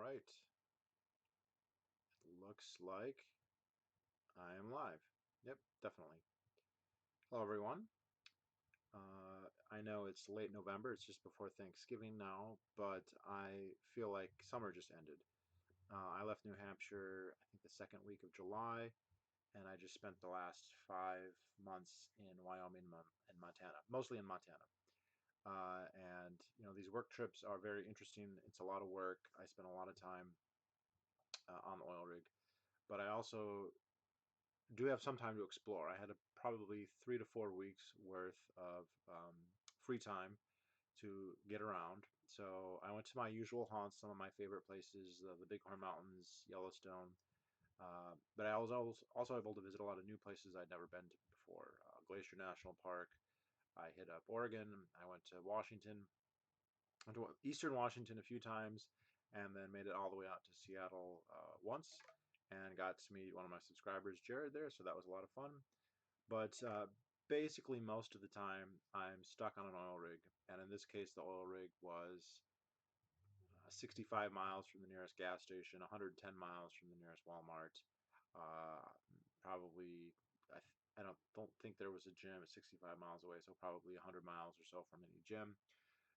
right. Looks like I am live. Yep, definitely. Hello, everyone. I know it's late November. It's just before Thanksgiving now, but I feel like summer just ended. I left New Hampshire, I think the second week of July, and I just spent the last 5 months in Wyoming and Montana, mostly in Montana. And these work trips are very interesting. It's a lot of work. I spent a lot of time on the oil rig, but I also do have some time to explore. I had probably 3 to 4 weeks worth of free time to get around. So I went to my usual haunts, some of my favorite places, the Bighorn Mountains, Yellowstone. But I was also able to visit a lot of new places I'd never been to before. Glacier National Park. I hit up Oregon. I went to Washington. Went to Eastern Washington a few times, and then made it all the way out to Seattle once, and got to meet one of my subscribers, Jared, there. So that was a lot of fun. But basically, most of the time, I'm stuck on an oil rig. And in this case, the oil rig was 65 miles from the nearest gas station, 110 miles from the nearest Walmart. Uh, probably, I don't think there was a gym at 65 miles away, so probably 100 miles or so from any gym.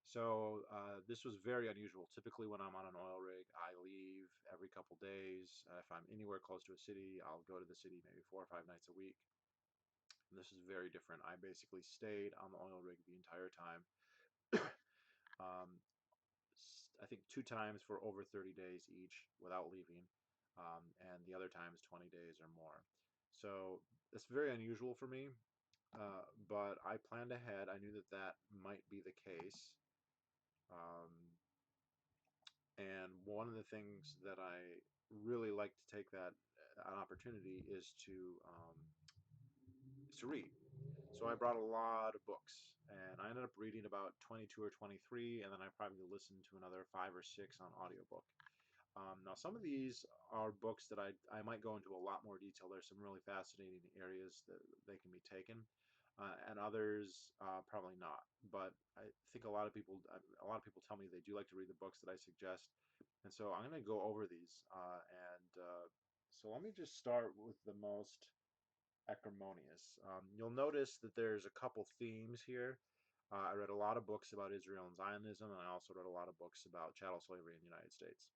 So this was very unusual. Typically, when I'm on an oil rig, I leave every couple days. If I'm anywhere close to a city, I'll go to the city maybe 4 or 5 nights a week. And this is very different. I basically stayed on the oil rig the entire time. um, I think 2 times for over 30 days each without leaving, and the other times 20 days or more. So it's very unusual for me, but I planned ahead. I knew that that might be the case. Um, and one of the things that I really like to take that an opportunity is to read. So I brought a lot of books, and I ended up reading about 22 or 23, and then I probably listened to another 5 or 6 on audiobook. Now, some of these are books that I might go into a lot more detail. There's some really fascinating areas that they can be taken, and others probably not. But I think a lot of people tell me they do like to read the books that I suggest, and so I'm going to go over these. So let me just start with the most acrimonious. You'll notice that there's a couple themes here. I read a lot of books about Israel and Zionism, and I also read a lot of books about chattel slavery in the United States,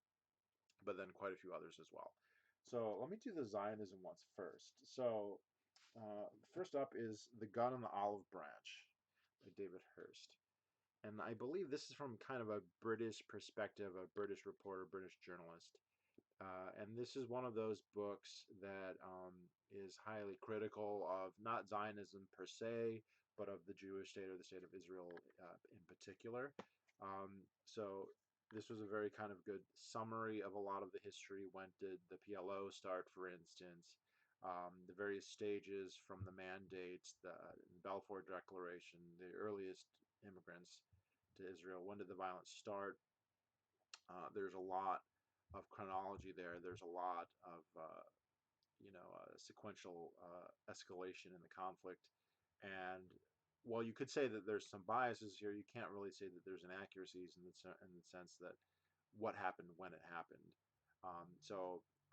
but then quite a few others as well. So let me do the Zionism ones first. So first up is The Gun on the Olive Branch by David Hurst. And I believe this is from kind of a British perspective, a British reporter, British journalist. And this is one of those books that is highly critical of not Zionism per se, but of the Jewish state or the state of Israel in particular. So this was a very kind of good summary of a lot of the history. When did the PLO start, for instance? The various stages from the mandate, the Balfour Declaration, the earliest immigrants to Israel. When did the violence start? There's a lot of chronology there. There's a lot of sequential escalation in the conflict, and while you could say that there's some biases here, you can't really say that there's inaccuracies in the sense that what happened when it happened.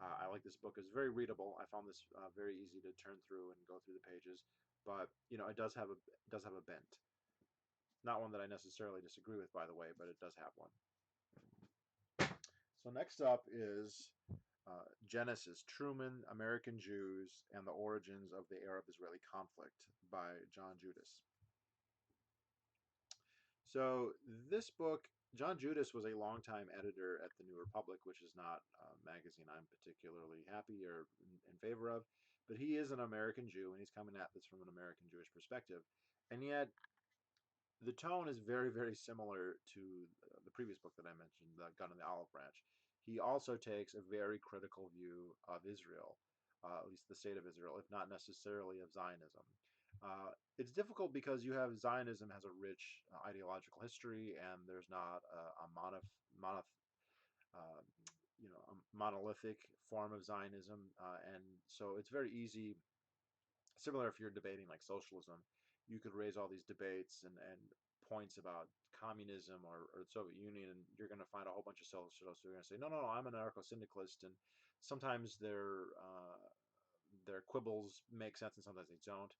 I like this book. It's very readable. I found this very easy to turn through and go through the pages, but it does have a bent. Not one that I necessarily disagree with, by the way, but it does have one. So next up is Genesis, Truman, American Jews, and the Origins of the Arab-Israeli Conflict by John Judas. So this book, John Judas was a longtime editor at the New Republic, which is not a magazine I'm particularly happy or in favor of, but he is an American Jew, and he's coming at this from an American Jewish perspective. And yet, the tone is very, very similar to the previous book that I mentioned, The Gun and the Olive Branch. He also takes a very critical view of Israel, at least the state of Israel, if not necessarily of Zionism. It's difficult because you have Zionism has a rich ideological history, and there's not uh, a monolithic form of Zionism, and so it's very easy. Similar if you're debating like socialism, you could raise all these debates and points about communism or the Soviet Union, and you're going to find a whole bunch of socialists who are going to say, no, no, no, I'm an anarcho-syndicalist, and sometimes their quibbles make sense and sometimes they don't.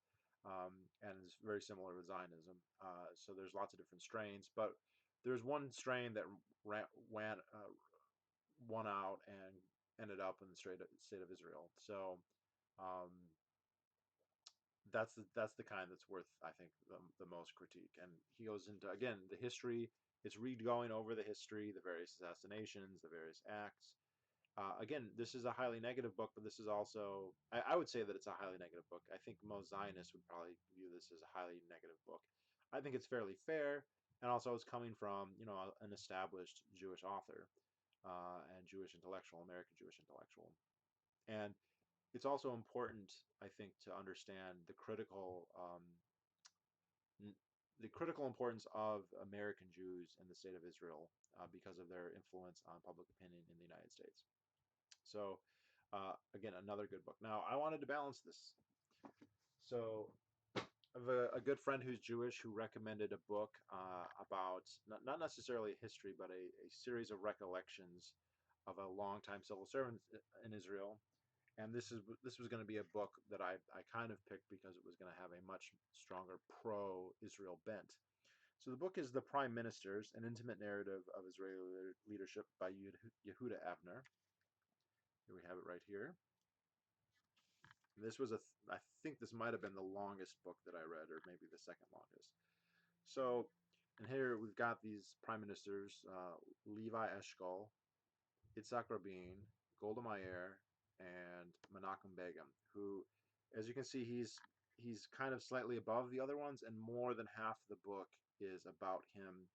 And it's very similar with Zionism. So there's lots of different strains, but there's one strain that won out and ended up in the state of Israel. So um, that's the kind that's worth, I think, the most critique. And he goes into, again, the history. It's going over the history, the various assassinations, the various acts. Again, this is a highly negative book, but this is also, I would say that it's a highly negative book. I think most Zionists would probably view this as a highly negative book. I think it's fairly fair, and also it's coming from, an established Jewish author and Jewish intellectual, American Jewish intellectual. And it's also important, I think, to understand the critical importance of American Jews in the state of Israel because of their influence on public opinion in the United States. So, again, another good book. Now, I wanted to balance this. So, I have a good friend who's Jewish who recommended a book about not necessarily history, but a series of recollections of a longtime civil servant in Israel. And this was going to be a book that I kind of picked because it was going to have a much stronger pro-Israel bent. So the book is The Prime Ministers, an intimate narrative of Israeli leadership by Yehuda Avner. Here we have it right here. This was I think this might have been the longest book that I read, or maybe the second longest. So, and here we've got these prime ministers, Levi Eshkol, Yitzhak Rabin, Golda Meir, and Menachem Begin, who, as you can see, he's kind of slightly above the other ones, and more than half the book is about him.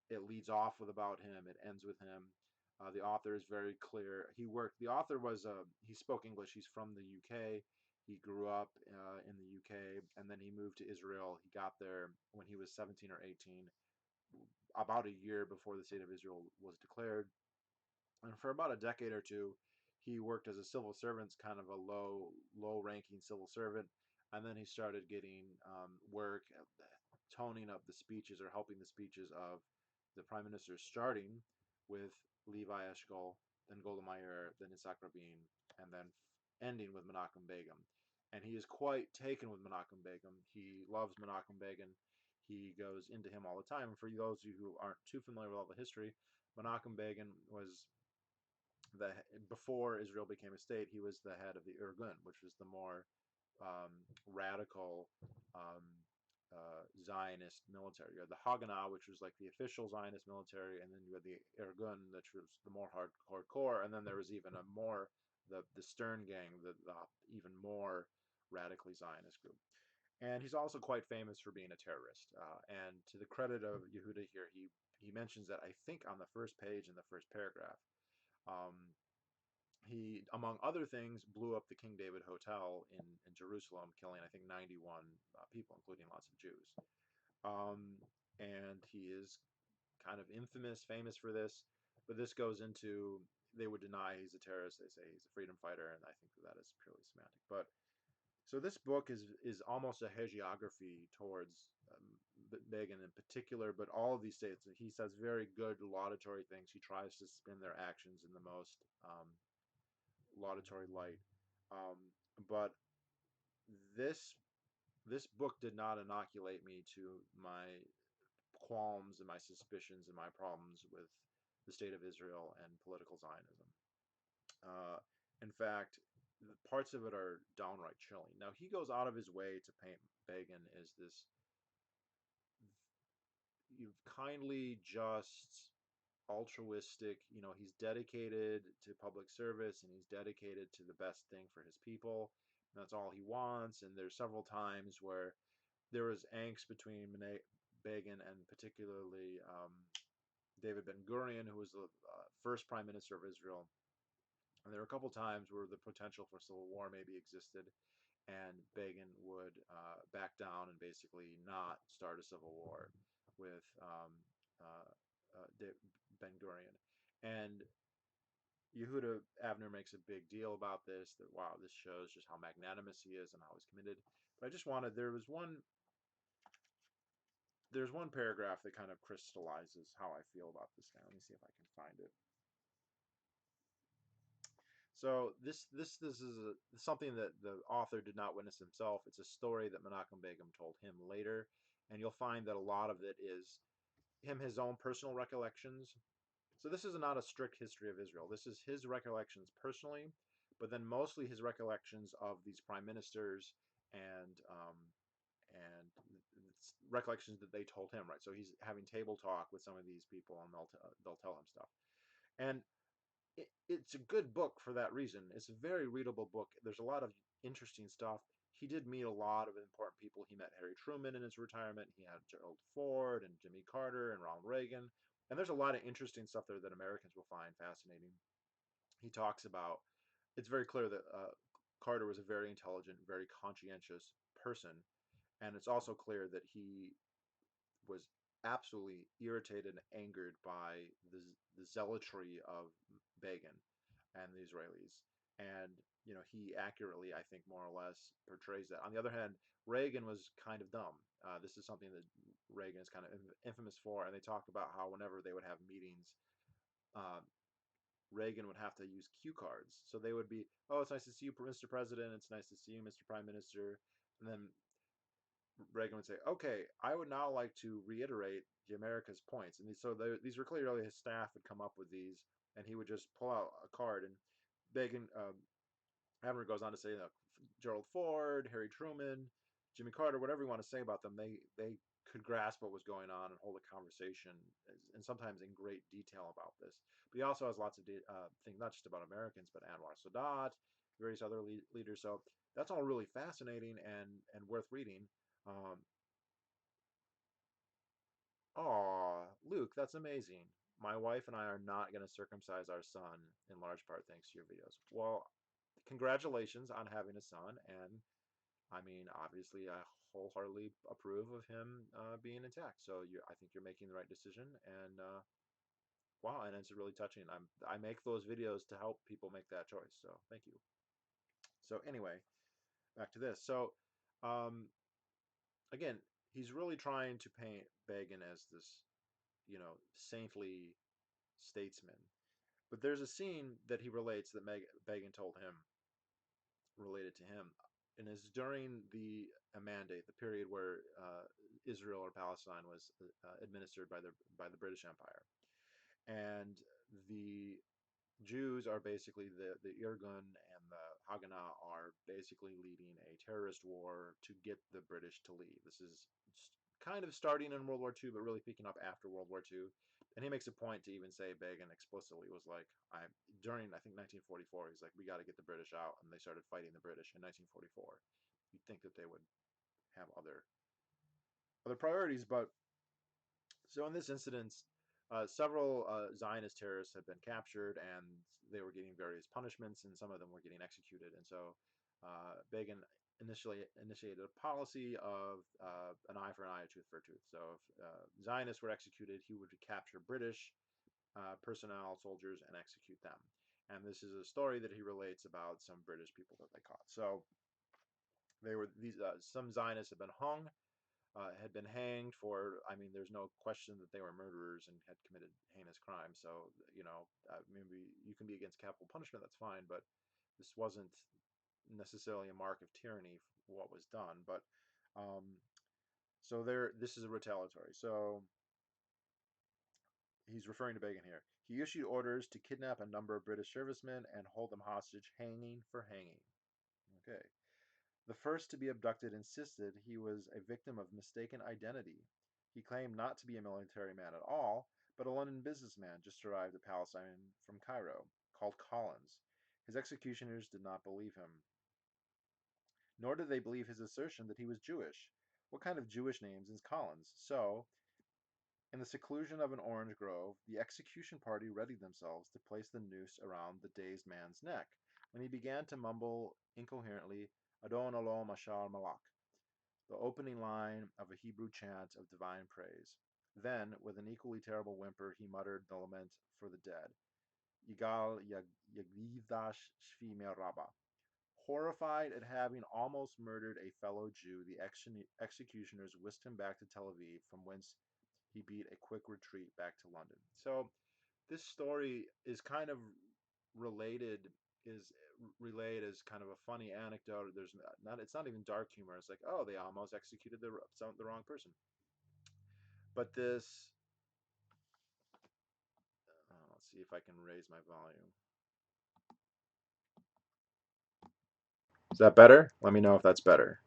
It leads off with about him. It ends with him. The author is very clear. The author he spoke English. He's from the UK. He grew up in the UK, and then he moved to Israel. He got there when he was 17 or 18, about a year before the state of Israel was declared. And for about a decade or two, he worked as a civil servant, kind of a low-ranking civil servant, and then he started getting work toning up the speeches or helping the speeches of the prime minister, starting with Levi Eshkol, then Golda Meir, then Yitzhak Rabin, and then ending with Menachem Begin. And he is quite taken with Menachem Begin. He loves Menachem Begin. He goes into him all the time. And for those of you who aren't too familiar with all the history, Menachem Begin was before Israel became a state, he was the head of the Irgun, which was the more radical Zionist military. You had the Haganah, which was like the official Zionist military, and then you had the Irgun, which was the more hardcore, and then there was even the Stern Gang, the even more radically Zionist group. And he's also quite famous for being a terrorist. And to the credit of Yehuda here, he mentions that, I think, on the first page in the first paragraph. Um, he, among other things, blew up the King David Hotel in Jerusalem, killing, I think, 91 people, including lots of Jews. Um, and he is kind of famous for this. But this goes into, they would deny he's a terrorist. They say he's a freedom fighter, and I think that is purely semantic. But so this book is almost a hagiography towards Begin in particular, but all of these states. He says very good laudatory things. He tries to spin their actions in the most laudatory light. But this this book did not inoculate me to my qualms and my suspicions and my problems with the state of Israel and political Zionism. Uh, in fact, parts of it are downright chilling. Now, he goes out of his way to paint Begin as this kindly, just, altruistic, he's dedicated to public service and he's dedicated to the best thing for his people. And that's all he wants. And there's several times where there was angst between Begin and particularly David Ben Gurion, who was the first prime minister of Israel. And there were a couple times where the potential for civil war maybe existed, and Begin would back down and basically not start a civil war with uh, Ben Gurion. And Yehuda Avner makes a big deal about this, that, wow, this shows just how magnanimous he is and how he's committed. But I just wanted, there's one paragraph that kind of crystallizes how I feel about this guy. Let me see if I can find it. So this is something that the author did not witness himself. It's a story that Menachem Begin told him later, and you'll find that a lot of it is his own personal recollections. So this is not a strict history of Israel. This is his recollections personally, but then mostly his recollections of these prime ministers and recollections that they told him. Right. So he's having table talk with some of these people, and they'll tell him stuff. And it's a good book for that reason. It's a very readable book. There's a lot of interesting stuff. He did meet a lot of important people. He met Harry Truman in his retirement. He had Gerald Ford and Jimmy Carter and Ronald Reagan. And there's a lot of interesting stuff there that Americans will find fascinating. He talks about, it's very clear that Carter was a very intelligent, very conscientious person. And it's also clear that he was absolutely irritated and angered by the zealotry of Begin and the Israelis. And, he accurately, I think, more or less portrays that. On the other hand, Reagan was kind of dumb. This is something that Reagan is kind of infamous for. And they talk about how whenever they would have meetings, uh, Reagan would have to use cue cards. So they would be, oh, it's nice to see you, Mr. President. It's nice to see you, Mr. Prime Minister. And then Reagan would say, okay, I would now like to reiterate the America's points. And so these were clearly his staff would come up with these, and he would just pull out a card. And Begin, Admiral goes on to say that Gerald Ford, Harry Truman, Jimmy Carter, whatever you want to say about them, they could grasp what was going on and hold a conversation, and sometimes in great detail about this. But he also has lots of things, not just about Americans, but Anwar Sadat, various other leaders. So that's all really fascinating and worth reading. Um, Luke, that's amazing. My wife and I are not going to circumcise our son in large part thanks to your videos. Well, congratulations on having a son, and I mean, obviously, I wholeheartedly approve of him being intact. So I think you're making the right decision, and wow, and it's really touching. I make those videos to help people make that choice. So thank you. So anyway, back to this. So um, again, he's really trying to paint Begin as this, saintly statesman. But there's a scene that he relates that Begin told him related to him, and is during the mandate, the period where Israel or Palestine was administered by the British Empire, and the Jews are basically the Irgun and the Haganah are basically leading a terrorist war to get the British to leave. This is kind of starting in World War II, but really picking up after World War II. And he makes a point to even say, Begin explicitly was like, during I think 1944, he's like, we got to get the British out, and they started fighting the British in 1944. You'd think that they would have other priorities, but so in this incident, several Zionist terrorists had been captured, and they were getting various punishments, and some of them were getting executed. And so Begin initially initiated a policy of an eye for an eye, a tooth for a tooth. So if Zionists were executed, he would capture British personnel, soldiers, and execute them. And this is a story that he relates about some British people that they caught. So they were these some Zionists have been hung, had been hanged for, I mean, there's no question that they were murderers and had committed heinous crimes. So, maybe you can be against capital punishment, that's fine, but this wasn't necessarily a mark of tyranny for what was done. But so this is a retaliatory. So he's referring to Begin here. He issued orders to kidnap a number of British servicemen and hold them hostage, hanging for hanging. Okay. The first to be abducted insisted he was a victim of mistaken identity. He claimed not to be a military man at all, but a London businessman just arrived at Palestine from Cairo, called Collins. His executioners did not believe him. Nor did they believe his assertion that he was Jewish. What kind of Jewish names is Collins? So, in the seclusion of an orange grove, the execution party readied themselves to place the noose around the dazed man's neck, when he began to mumble incoherently, Adon Olam Ashar Malak, the opening line of a Hebrew chant of divine praise. Then, with an equally terrible whimper, he muttered the lament for the dead. Yigal Yagivdash Shvi Meraba. Horrified at having almost murdered a fellow Jew, the executioners whisked him back to Tel Aviv, from whence he beat a quick retreat back to London. So this story is kind of related, is relayed as kind of a funny anecdote. There's not it's not even dark humor. It's like, oh, they almost executed the wrong person. But this, let's see if I can raise my volume. Is that better? Let me know if that's better.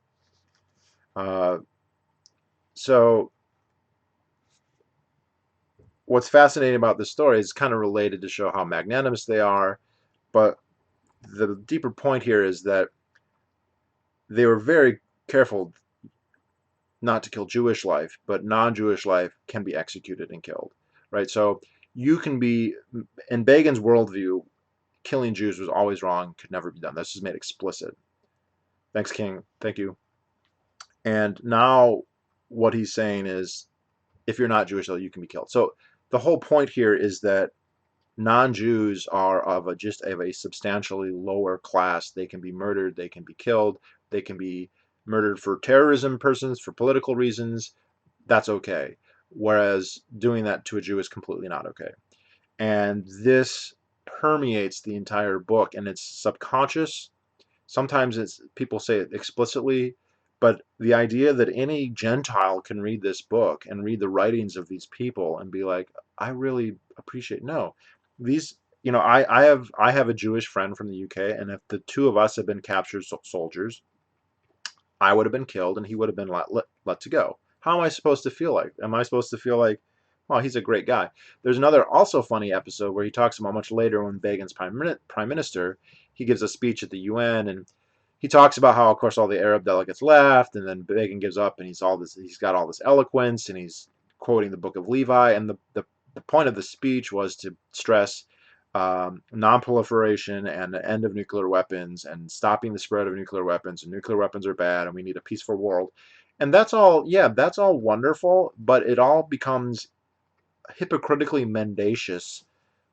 Uh, so what's fascinating about this story is kind of related to show how magnanimous they are, but the deeper point here is that they were very careful not to kill Jewish life, but non-Jewish life can be executed and killed, right? So you can be, in Begin's worldview, killing Jews was always wrong, could never be done. This is made explicit. Thanks, King. Thank you. And now what he's saying is, if you're not Jewish, you can be killed. So the whole point here is that non-Jews are of a substantially lower class. They can be murdered, they can be killed, they can be murdered for terrorism purposes, for political reasons. That's okay. Whereas doing that to a Jew is completely not okay. And this permeates the entire book, and it's subconscious. Sometimes it's people say it explicitly, but the idea that any Gentile can read this book and read the writings of these people and be like, I really appreciate, no, these, I have a Jewish friend from the UK, and if the two of us had been captured soldiers, I would have been killed and he would have been let to go. How am I supposed to feel like? Am I supposed to feel like, well, he's a great guy? There's another also funny episode where he talks about much later when Begin's prime minister, he gives a speech at the UN, and he talks about how, of course, all the Arab delegates left, and then Begin gives up, and he's got all this eloquence, and he's quoting the Book of Levi, and the point of the speech was to stress non-proliferation and the end of nuclear weapons and stopping the spread of nuclear weapons, and nuclear weapons are bad and we need a peaceful world. And that's all, yeah, that's all wonderful, but it all becomes hypocritically mendacious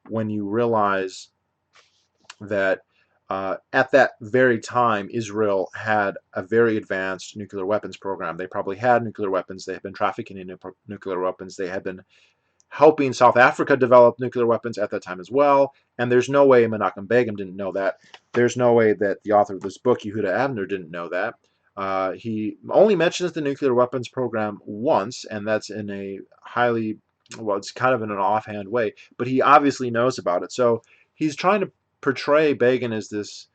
when you realize that at that very time, Israel had a very advanced nuclear weapons program. They probably had nuclear weapons. They had been trafficking in nuclear weapons. They had been helping South Africa develop nuclear weapons at that time as well. And there's no way Menachem Begin didn't know that. There's no way that the author of this book, Yehuda Abner, didn't know that. He only mentions the nuclear weapons program once, and that's in a highly, well, it's kind of in an offhand way, but he obviously knows about it. So he's trying to portray Begin as this,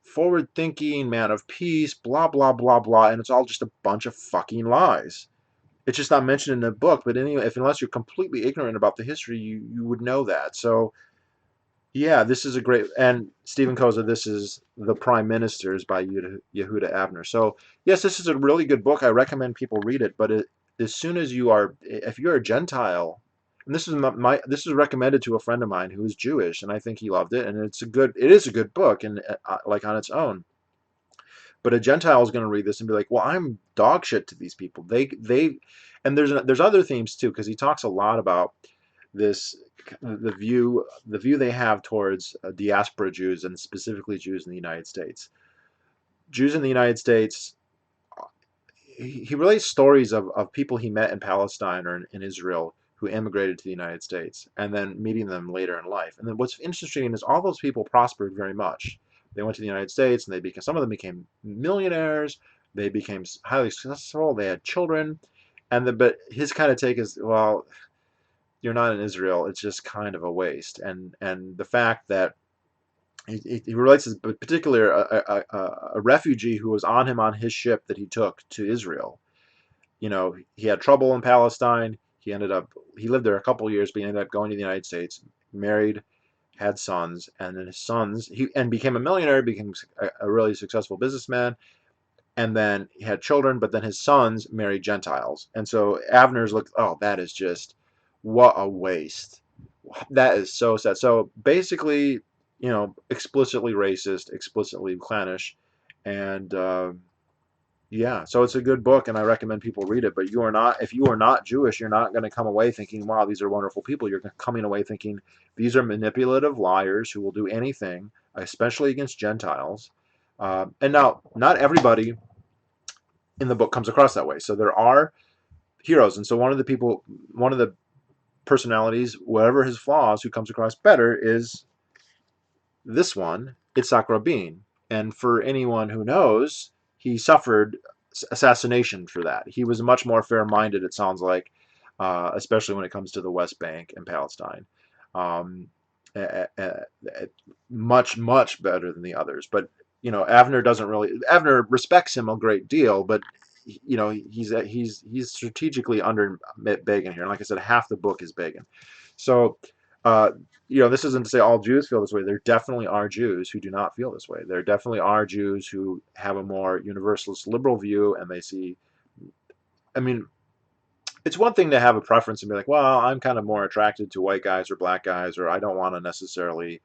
forward-thinking man of peace, blah, blah, blah, blah, and it's all just a bunch of fucking lies. It's just not mentioned in the book, but anyway, unless you're completely ignorant about the history, you would know that. So yeah, this is a great, and Stephen Koza, this is The Prime Ministers by Yehuda Abner. So yes, this is a really good book. I recommend people read it. But as soon as if you're a Gentile, and this is recommended to a friend of mine who is Jewish, and I think he loved it, and it is a good book, and like on its own. But a Gentile is going to read this and be like, "Well, I'm dog shit to these people." And there's other themes too, because he talks a lot about this the view they have towards diaspora Jews, and specifically Jews in the United States. Jews in the United States. He relates stories of people he met in Palestine or in Israel who immigrated to the United States, and then meeting them later in life. And then what's interesting is all those people prospered very much. They went to the United States, and some of them became millionaires. They became highly successful. They had children, but his kind of take is, well, you're not in Israel. It's just kind of a waste. And the fact that he relates this, but particularly a refugee who was on his ship that he took to Israel. He had trouble in Palestine. He lived there a couple of years, but he ended up going to the United States, married, had sons, and then his sons, and became a millionaire, became a really successful businessman, and then he had children, but then his sons married Gentiles. And so Avner's looked, oh, that is just, what a waste. That is so sad. So basically, explicitly racist, explicitly clannish, and yeah, so it's a good book, and I recommend people read it. But if you are not Jewish, you're not going to come away thinking, wow, these are wonderful people. You're coming away thinking these are manipulative liars who will do anything, especially against Gentiles. And now, not everybody in the book comes across that way. So there are heroes, and so one of the personalities, whatever his flaws, who comes across better is this one, Itzhak Rabin. And for anyone who knows, he suffered assassination for that. He was much more fair-minded, it sounds like, especially when it comes to the West Bank and Palestine. Um, Much, much better than the others. But Avner doesn't really. Avner respects him a great deal, but he's strategically under Begin here. And like I said, half the book is Begin. So, uh, this isn't to say all Jews feel this way. There definitely are Jews who do not feel this way. There definitely are Jews who have a more universalist liberal view, and they see. I mean, it's one thing to have a preference and be like, well, I'm kind of more attracted to white guys or black guys, or I don't want to necessarily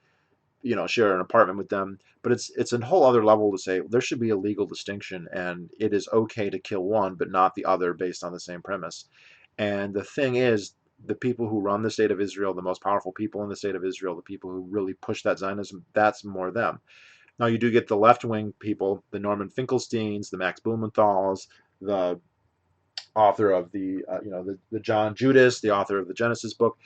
share an apartment with them. But it's a whole other level to say there should be a legal distinction, and it is okay to kill one but not the other based on the same premise. And the thing is, the people who run the state of Israel, the most powerful people in the state of Israel, the people who really push that Zionism, that's more them. Now you do get the left wing people, the Norman Finkelsteins, the Max Blumenthals, the author of the John Judas, the author of the Genesis book.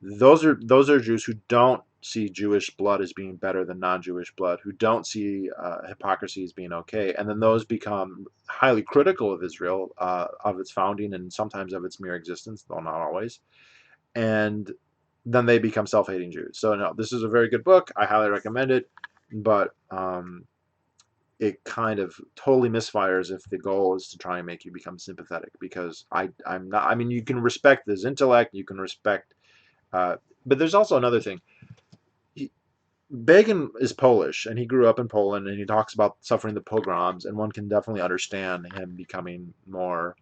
Those are Jews who don't see Jewish blood as being better than non-Jewish blood, who don't see hypocrisy as being okay, and then those become highly critical of Israel, of its founding, and sometimes of its mere existence, though not always. And then they become self-hating Jews. So no, this is a very good book. I highly recommend it, but it kind of totally misfires if the goal is to try and make you become sympathetic. Because I'm not. I mean, you can respect his intellect, you can respect but there's also another thing. He, Begin is Polish, and he grew up in Poland, and he talks about suffering the pogroms, and one can definitely understand him becoming more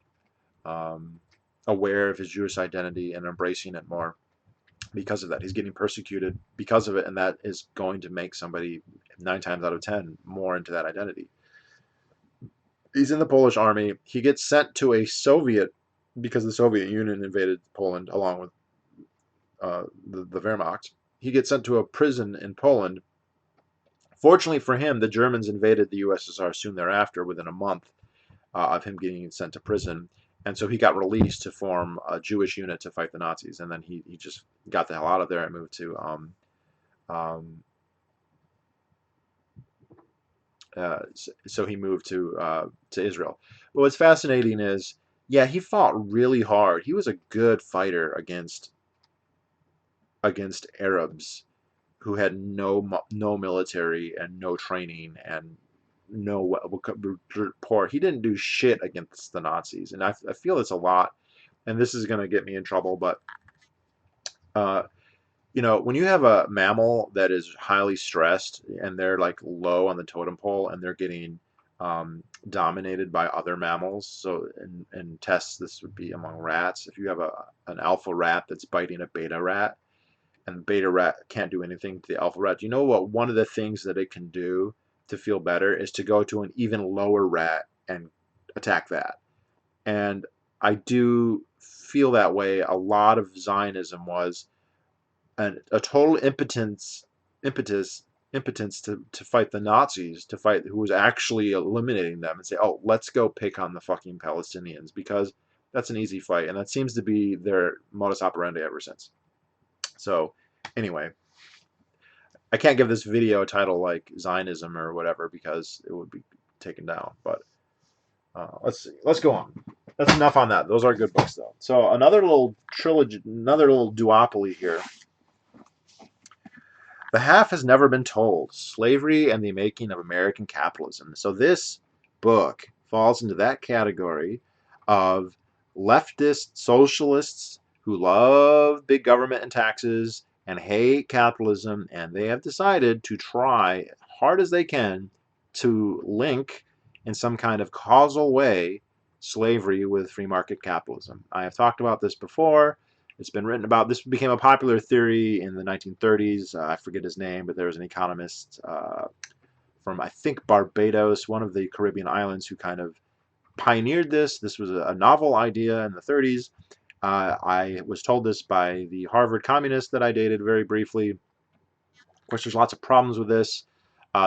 um, aware of his Jewish identity and embracing it more because of that. He's getting persecuted because of it, and that is going to make somebody 9 times out of 10 more into that identity. He's in the Polish army. He gets sent to a Soviet because the Soviet Union invaded Poland along with the Wehrmacht. He gets sent to a prison in Poland. Fortunately for him, the Germans invaded the USSR soon thereafter, within a month of him getting sent to prison. And so he got released to form a Jewish unit to fight the Nazis. And then he just got the hell out of there and moved to um, so he moved to Israel. But what's fascinating is, yeah, he fought really hard. He was a good fighter against Arabs who had no military and no training and no poor. He didn't do shit against the Nazis, and I feel it's a lot. And this is going to get me in trouble, but uh, when you have a mammal that is highly stressed and they're like low on the totem pole and they're getting dominated by other mammals. So in tests, this would be among rats. If you have an alpha rat that's biting a beta rat, and the beta rat can't do anything to the alpha rat. You know what? One of the things that it can do to feel better is to go to an even lower rat and attack that. And I do feel that way. A lot of Zionism was a total impetus, impotence to fight the Nazis, to fight who was actually eliminating them, and say, oh, let's go pick on the fucking Palestinians because that's an easy fight, and that seems to be their modus operandi ever since. So, anyway, I can't give this video a title like Zionism or whatever because it would be taken down. But let's see. Let's go on. That's enough on that. Those are good books, though. So another little trilogy, another little duopoly here. The Half Has Never Been Told: Slavery and the Making of American Capitalism. So this book falls into that category of leftist socialists who love big government and taxes and hate capitalism, and they have decided to try hard as they can to link in some kind of causal way slavery with free market capitalism. I have talked about this before. It's been written about. This became a popular theory in the 1930s. I forget his name, but there was an economist from, I think, Barbados, one of the Caribbean islands, who kind of pioneered this. This was a novel idea in the 30s. I was told this by the Harvard communist that I dated very briefly. Of course, there's lots of problems with this.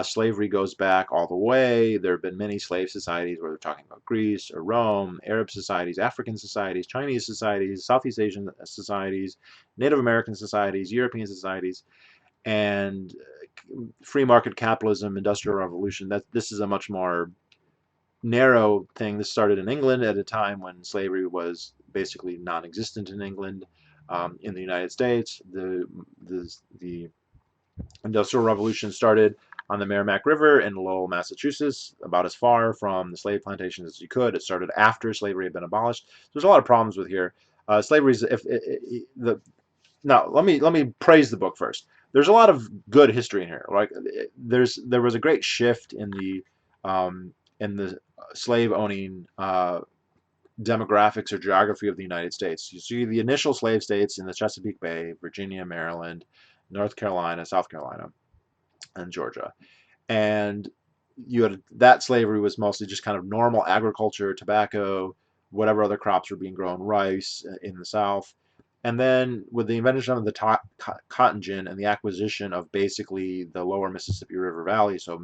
Slavery goes back all the way. There have been many slave societies, where they're talking about Greece or Rome, Arab societies, African societies, Chinese societies, Southeast Asian societies, Native American societies, European societies, and free market capitalism, industrial revolution. That this is a much more narrow thing. This started in England at a time when slavery was basically non-existent in England. In the United States, the Industrial Revolution started on the Merrimack River in Lowell, Massachusetts, about as far from the slave plantations as you could. It started after slavery had been abolished. There's a lot of problems with here. Slavery is if the now let me praise the book first. There's a lot of good history in here. Like there was a great shift in the slave owning demographics or geography of the United States. You see the initial slave states in the Chesapeake Bay, Virginia, Maryland, North Carolina, South Carolina, and Georgia. And you had that slavery was mostly just kind of normal agriculture, tobacco, whatever other crops were being grown, rice in the South. And then with the invention of the cotton gin and the acquisition of basically the lower Mississippi River Valley, so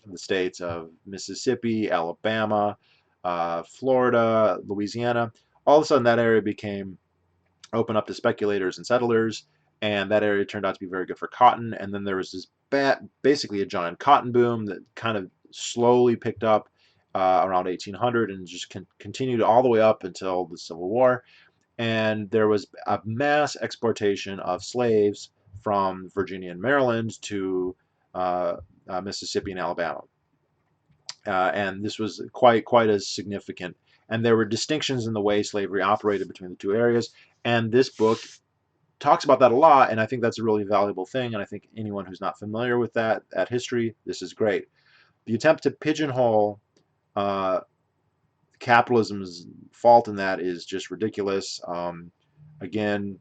the states of Mississippi, Alabama, Florida, Louisiana, all of a sudden that area became open up to speculators and settlers, and that area turned out to be very good for cotton. And then there was this basically a giant cotton boom that kind of slowly picked up around 1800 and just continued all the way up until the Civil War. And there was a mass exportation of slaves from Virginia and Maryland to Mississippi and Alabama. And this was quite as significant. And there were distinctions in the way slavery operated between the two areas. And this book talks about that a lot, and I think that's a really valuable thing. And I think anyone who's not familiar with that history, this is great. The attempt to pigeonhole uh, capitalism's fault in that is just ridiculous. Again,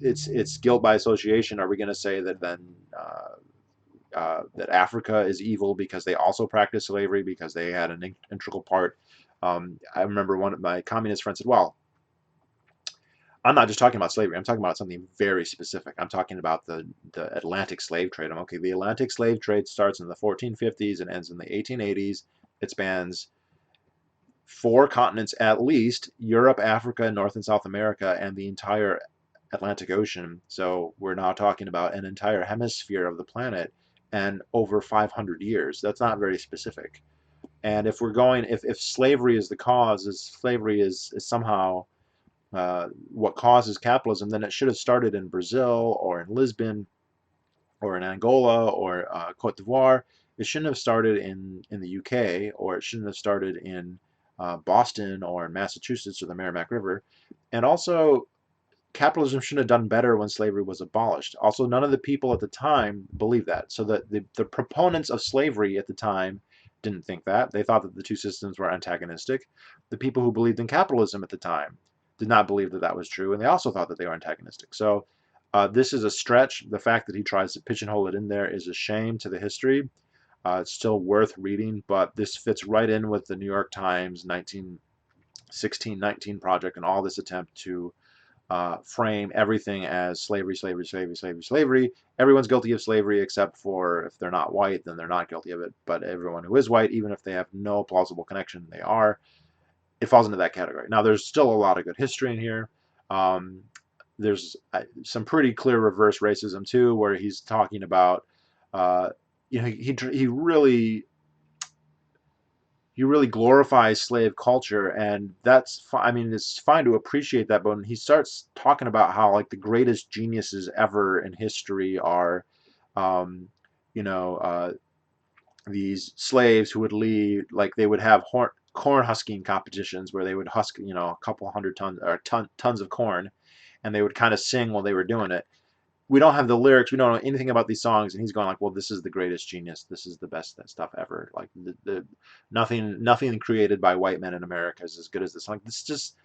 it's guilt by association. Are we going to say that then that Africa is evil because they also practiced slavery because they had an integral part? I remember one of my communist friends said, "Well, I'm not just talking about slavery. I'm talking about something very specific. I'm talking about the Atlantic slave trade." I'm okay. The Atlantic slave trade starts in the 1450s and ends in the 1880s. It spans four continents at least: Europe, Africa, North and South America, and the entire Atlantic Ocean. So we're now talking about an entire hemisphere of the planet and over 500 years. That's not very specific. And if we're going, if slavery is the cause, is slavery is somehow what causes capitalism, then it should have started in Brazil or in Lisbon or in Angola or Cote d'Ivoire. It shouldn't have started in the UK, or it shouldn't have started in Boston or in Massachusetts or the Merrimack River. And also, capitalism shouldn't have done better when slavery was abolished. Also, none of the people at the time believed that. So the proponents of slavery at the time didn't think that. They thought that the two systems were antagonistic. The people who believed in capitalism at the time did not believe that that was true, and they also thought that they were antagonistic. So this is a stretch. The fact that he tries to pigeonhole it in there is a shame to the history. It's still worth reading, but this fits right in with the New York Times 1916-19 project and all this attempt to frame everything as slavery, slavery, slavery, slavery, slavery. Everyone's guilty of slavery except for if they're not white, then they're not guilty of it. But everyone who is white, even if they have no plausible connection, they are. It falls into that category. Now, there's still a lot of good history in here. Um, there's some pretty clear reverse racism too, where he's talking about, uh, he really glorifies slave culture, and that's fine. I mean, it's fine to appreciate that, but when he starts talking about how like the greatest geniuses ever in history are, um, you know, these slaves who would lead, like they would have corn husking competitions where they would husk, a couple hundred tons or tons of corn, and they would kind of sing while they were doing it. We don't have the lyrics. We don't know anything about these songs, and he's going like, "Well, this is the greatest genius. This is the best stuff ever. Like the nothing created by white men in America is as good as this." Like this, just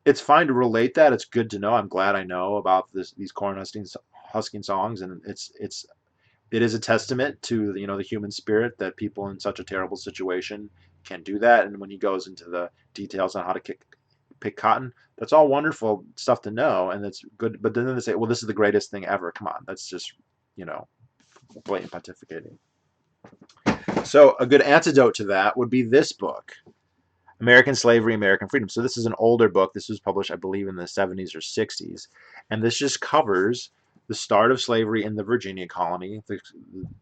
it's fine to relate that. It's good to know. I'm glad I know about these corn husking songs, and it is a testament to the human spirit that people in such a terrible situation can do that. And when he goes into the details on how to pick cotton, that's all wonderful stuff to know, and that's good. But then they say, well, this is the greatest thing ever. Come on, that's just you know blatant pontificating. So a good antidote to that would be this book, American Slavery, American Freedom. So this is an older book. This was published, I believe, in the 70s or 60s. And this just covers the start of slavery in the Virginia colony,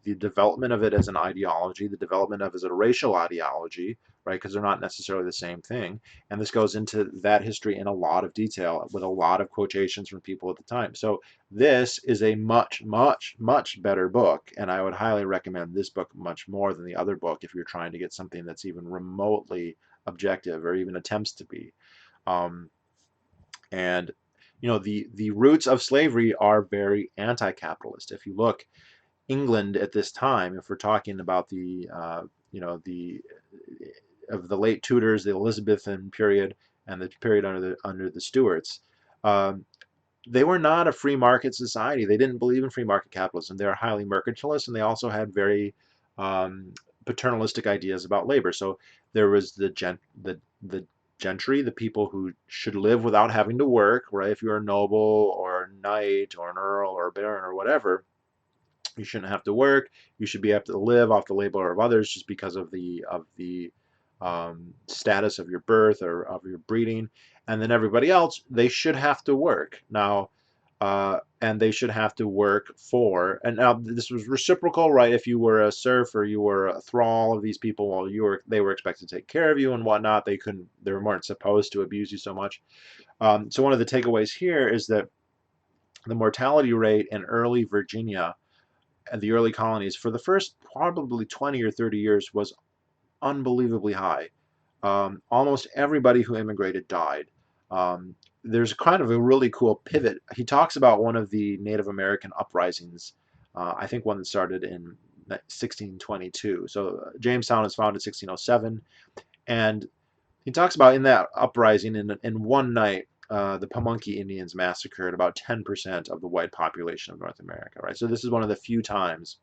the development of it as an ideology, the development of it as a racial ideology, right? Because they're not necessarily the same thing. And this goes into that history in a lot of detail with a lot of quotations from people at the time. So this is a much, much, much better book. And I would highly recommend this book much more than the other book if you're trying to get something that's even remotely objective or even attempts to be. Um, and the roots of slavery are very anti-capitalist. If you look, England at this time, if we're talking about the of the late Tudors, the Elizabethan period, and the period under the Stuarts, um, they were not a free market society. They didn't believe in free market capitalism. They were highly mercantilist, and they also had very um, paternalistic ideas about labor. So there was the gentry, the people who should live without having to work, right? If you're a noble or a knight or an earl or a baron or whatever, you shouldn't have to work. You should be able to live off the labor of others just because of the status of your birth or of your breeding. And then everybody else, they should have to work now, and they should have to work for. And now this was reciprocal, right? If you were a serf or you were a thrall of these people, well, they were expected to take care of you and whatnot. They weren't supposed to abuse you so much. So one of the takeaways here is that the mortality rate in early Virginia and the early colonies for the first probably 20 or 30 years was unbelievably high. Almost everybody who immigrated died. Um, there's kind of a really cool pivot. He talks about one of the Native American uprisings, I think one that started in 1622. So Jamestown was founded in 1607, and he talks about in that uprising, in one night, the Pamunkey Indians massacred about 10% of the white population of North America, right? So this is one of the few times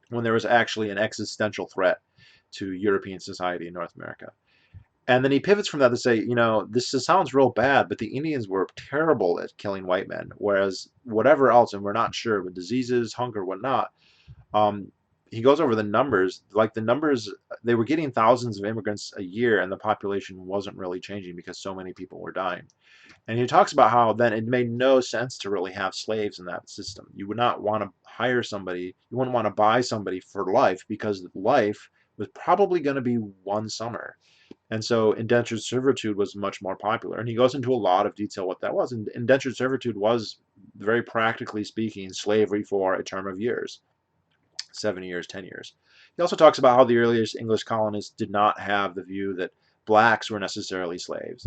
when there was actually an existential threat to European society in North America. And then he pivots from that to say, this sounds real bad, but the Indians were terrible at killing white men, whereas whatever else, and we're not sure, with diseases, hunger, whatnot, um, he goes over the numbers. Like the numbers, they were getting thousands of immigrants a year, and the population wasn't really changing because so many people were dying. And he talks about how then it made no sense to really have slaves in that system. You would not want to hire somebody, you wouldn't want to buy somebody for life because life was probably going to be one summer. And so indentured servitude was much more popular. And he goes into a lot of detail what that was. And indentured servitude was, very practically speaking, slavery for a term of years. 7 years, 10 years. He also talks about how the earliest English colonists did not have the view that blacks were necessarily slaves.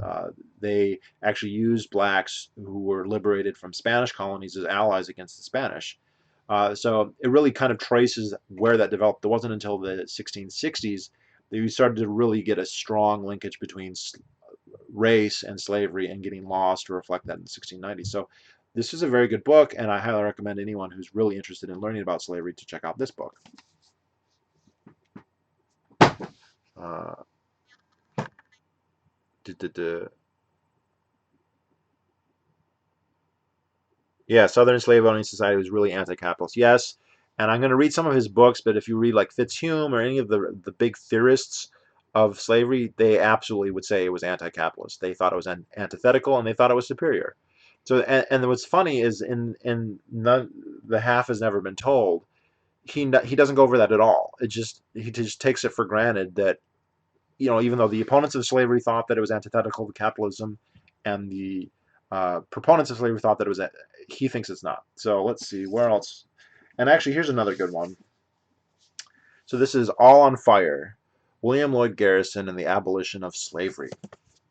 They actually used blacks who were liberated from Spanish colonies as allies against the Spanish. So it really kind of traces where that developed. It wasn't until the 1660s that you started to really get a strong linkage between race and slavery and getting laws to reflect that in the 1690s. So this is a very good book, and I highly recommend anyone who's really interested in learning about slavery to check out this book. Uh, Yeah, Southern slave owning society was really anti-capitalist. Yes, and I'm going to read some of his books, but if you read like Fitzhume or any of the big theorists of slavery, they absolutely would say it was anti-capitalist. They thought it was antithetical, and they thought it was superior. So, and what's funny is in none, the half has never been told. He doesn't go over that at all. He just takes it for granted that even though the opponents of slavery thought that it was antithetical to capitalism, and the proponents of slavery thought that it was, he thinks it's not. So let's see where else. And actually, here's another good one. So this is All on Fire, William Lloyd Garrison and the Abolition of Slavery.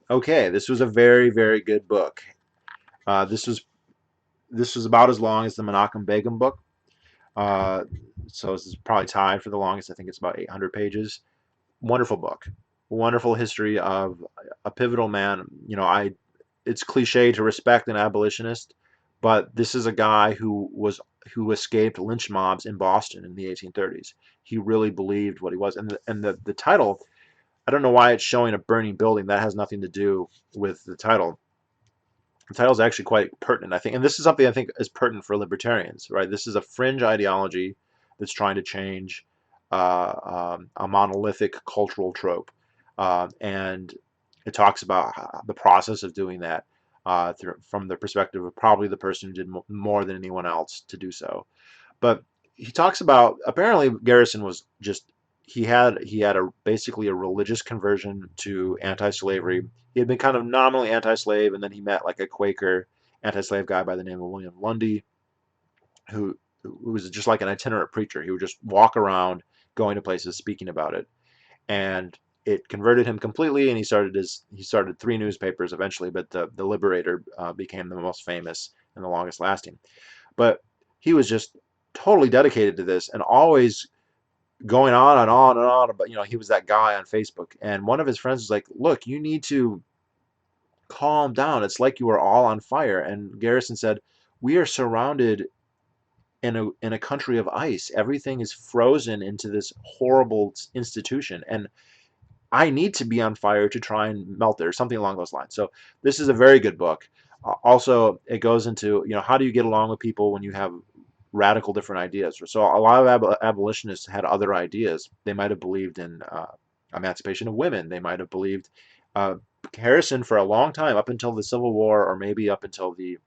Okay, this was a very, very good book. This was about as long as the Menachem Begin book. Uh, so this is probably tied for the longest. I think it's about 800 pages. Wonderful book. Wonderful history of a pivotal man. It's cliche to respect an abolitionist, but this is a guy who escaped lynch mobs in Boston in the 1830s. He really believed what he was, and the title. I don't know why it's showing a burning building. That has nothing to do with the title. The title is actually quite pertinent, I think, and this is something I think is pertinent for libertarians, right? This is a fringe ideology. that's trying to change a monolithic cultural trope. And it talks about the process of doing that from the perspective of probably the person who did more than anyone else to do so. But he talks about, apparently Garrison was just, he had a basically a religious conversion to anti-slavery. He had been kind of nominally anti-slave, and then he met like a Quaker anti-slave guy by the name of William Lundy, who was just like an itinerant preacher. He would just walk around, going to places, speaking about it, and it converted him completely. And he started three newspapers eventually, but the Liberator became the most famous and the longest lasting. But he was just totally dedicated to this and always going on and on and on. But he was that guy on Facebook, and one of his friends was like, "Look, you need to calm down. It's like you are all on fire." And Garrison said, "We are surrounded in a country of ice. Everything is frozen into this horrible institution, and I need to be on fire to try and melt it," or something along those lines. So this is a very good book. Also, it goes into how do you get along with people when you have radical different ideas. So a lot of abolitionists had other ideas. They might have believed in emancipation of women. They might have believed uh, Harrison for a long time, up until the Civil War, or maybe up until the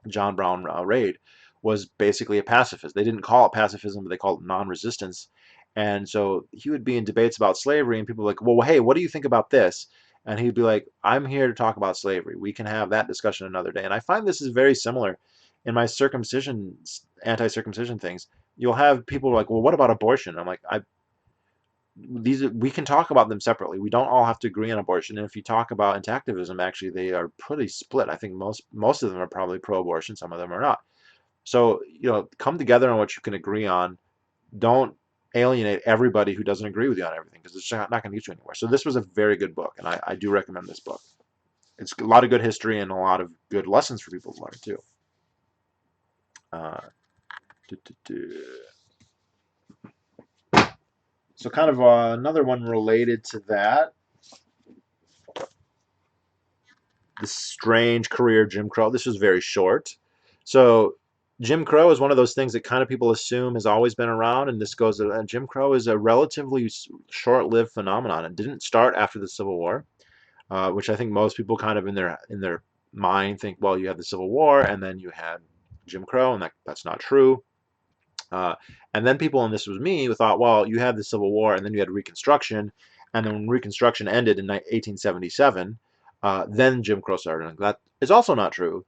John Brown raid, was basically a pacifist. They didn't call it pacifism, but they called it non-resistance. And so he would be in debates about slavery, and people were like, "Well, hey, what do you think about this?" And he'd be like, "I'm here to talk about slavery. We can have that discussion another day." And I find this is very similar in my circumcision, anti-circumcision things. You'll have people like, "Well, what about abortion?" I'm like, we can talk about them separately. We don't all have to agree on abortion. And if you talk about activism, actually, they are pretty split. I think most of them are probably pro-abortion. Some of them are not. So come together on what you can agree on. Don't alienate everybody who doesn't agree with you on everything, because it's not going to get you anywhere. So this was a very good book, and I do recommend this book. It's a lot of good history and a lot of good lessons for people to learn too. Uh, do, do, do. So kind of another one related to that, The Strange Career of Jim Crow. This was very short. So Jim Crow is one of those things that kind of people assume has always been around, and this goes. Jim Crow is a relatively short-lived phenomenon. It didn't start after the Civil War, which I think most people kind of in their mind think, well, you had the Civil War and then you had Jim Crow, and that's not true. Uh, and then people, and this was me, who thought, well, you had the Civil War and then you had Reconstruction, and then when Reconstruction ended in 1877, then Jim Crow started. And that is also not true.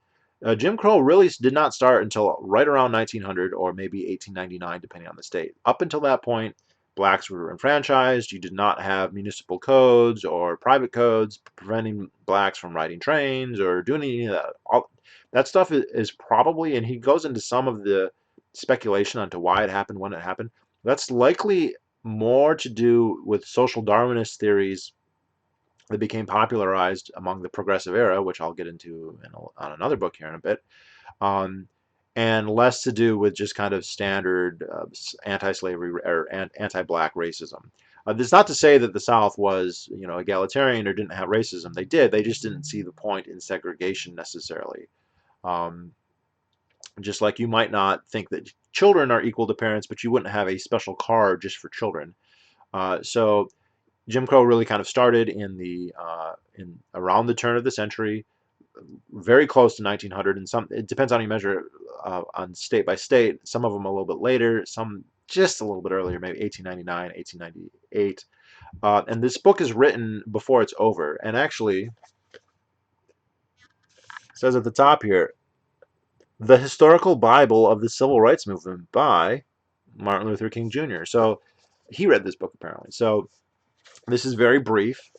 Jim Crow really did not start until right around 1900 or maybe 1899, depending on the state. Up until that point, blacks were enfranchised. You did not have municipal codes or private codes preventing blacks from riding trains or doing any of that. All, that stuff is probably, and he goes into some of the speculation onto why it happened, when it happened. That's likely more to do with social Darwinist theories that became popularized among the progressive era, which I'll get into on another book here in a bit, um, and less to do with just kind of standard anti-slavery or anti-black racism. This is not to say that the South was, egalitarian or didn't have racism. They did. They just didn't see the point in segregation necessarily. Um, just like you might not think that children are equal to parents, but you wouldn't have a special car just for children. So Jim Crow really kind of started in around the turn of the century, very close to 1900, and some it depends on how you measure on state by state. Some of them a little bit later, some just a little bit earlier, maybe 1899, 1898. And this book is written before it's over, and actually it says at the top here, "The Historical Bible of the Civil Rights Movement" by Martin Luther King Jr. So he read this book apparently. So this is very brief.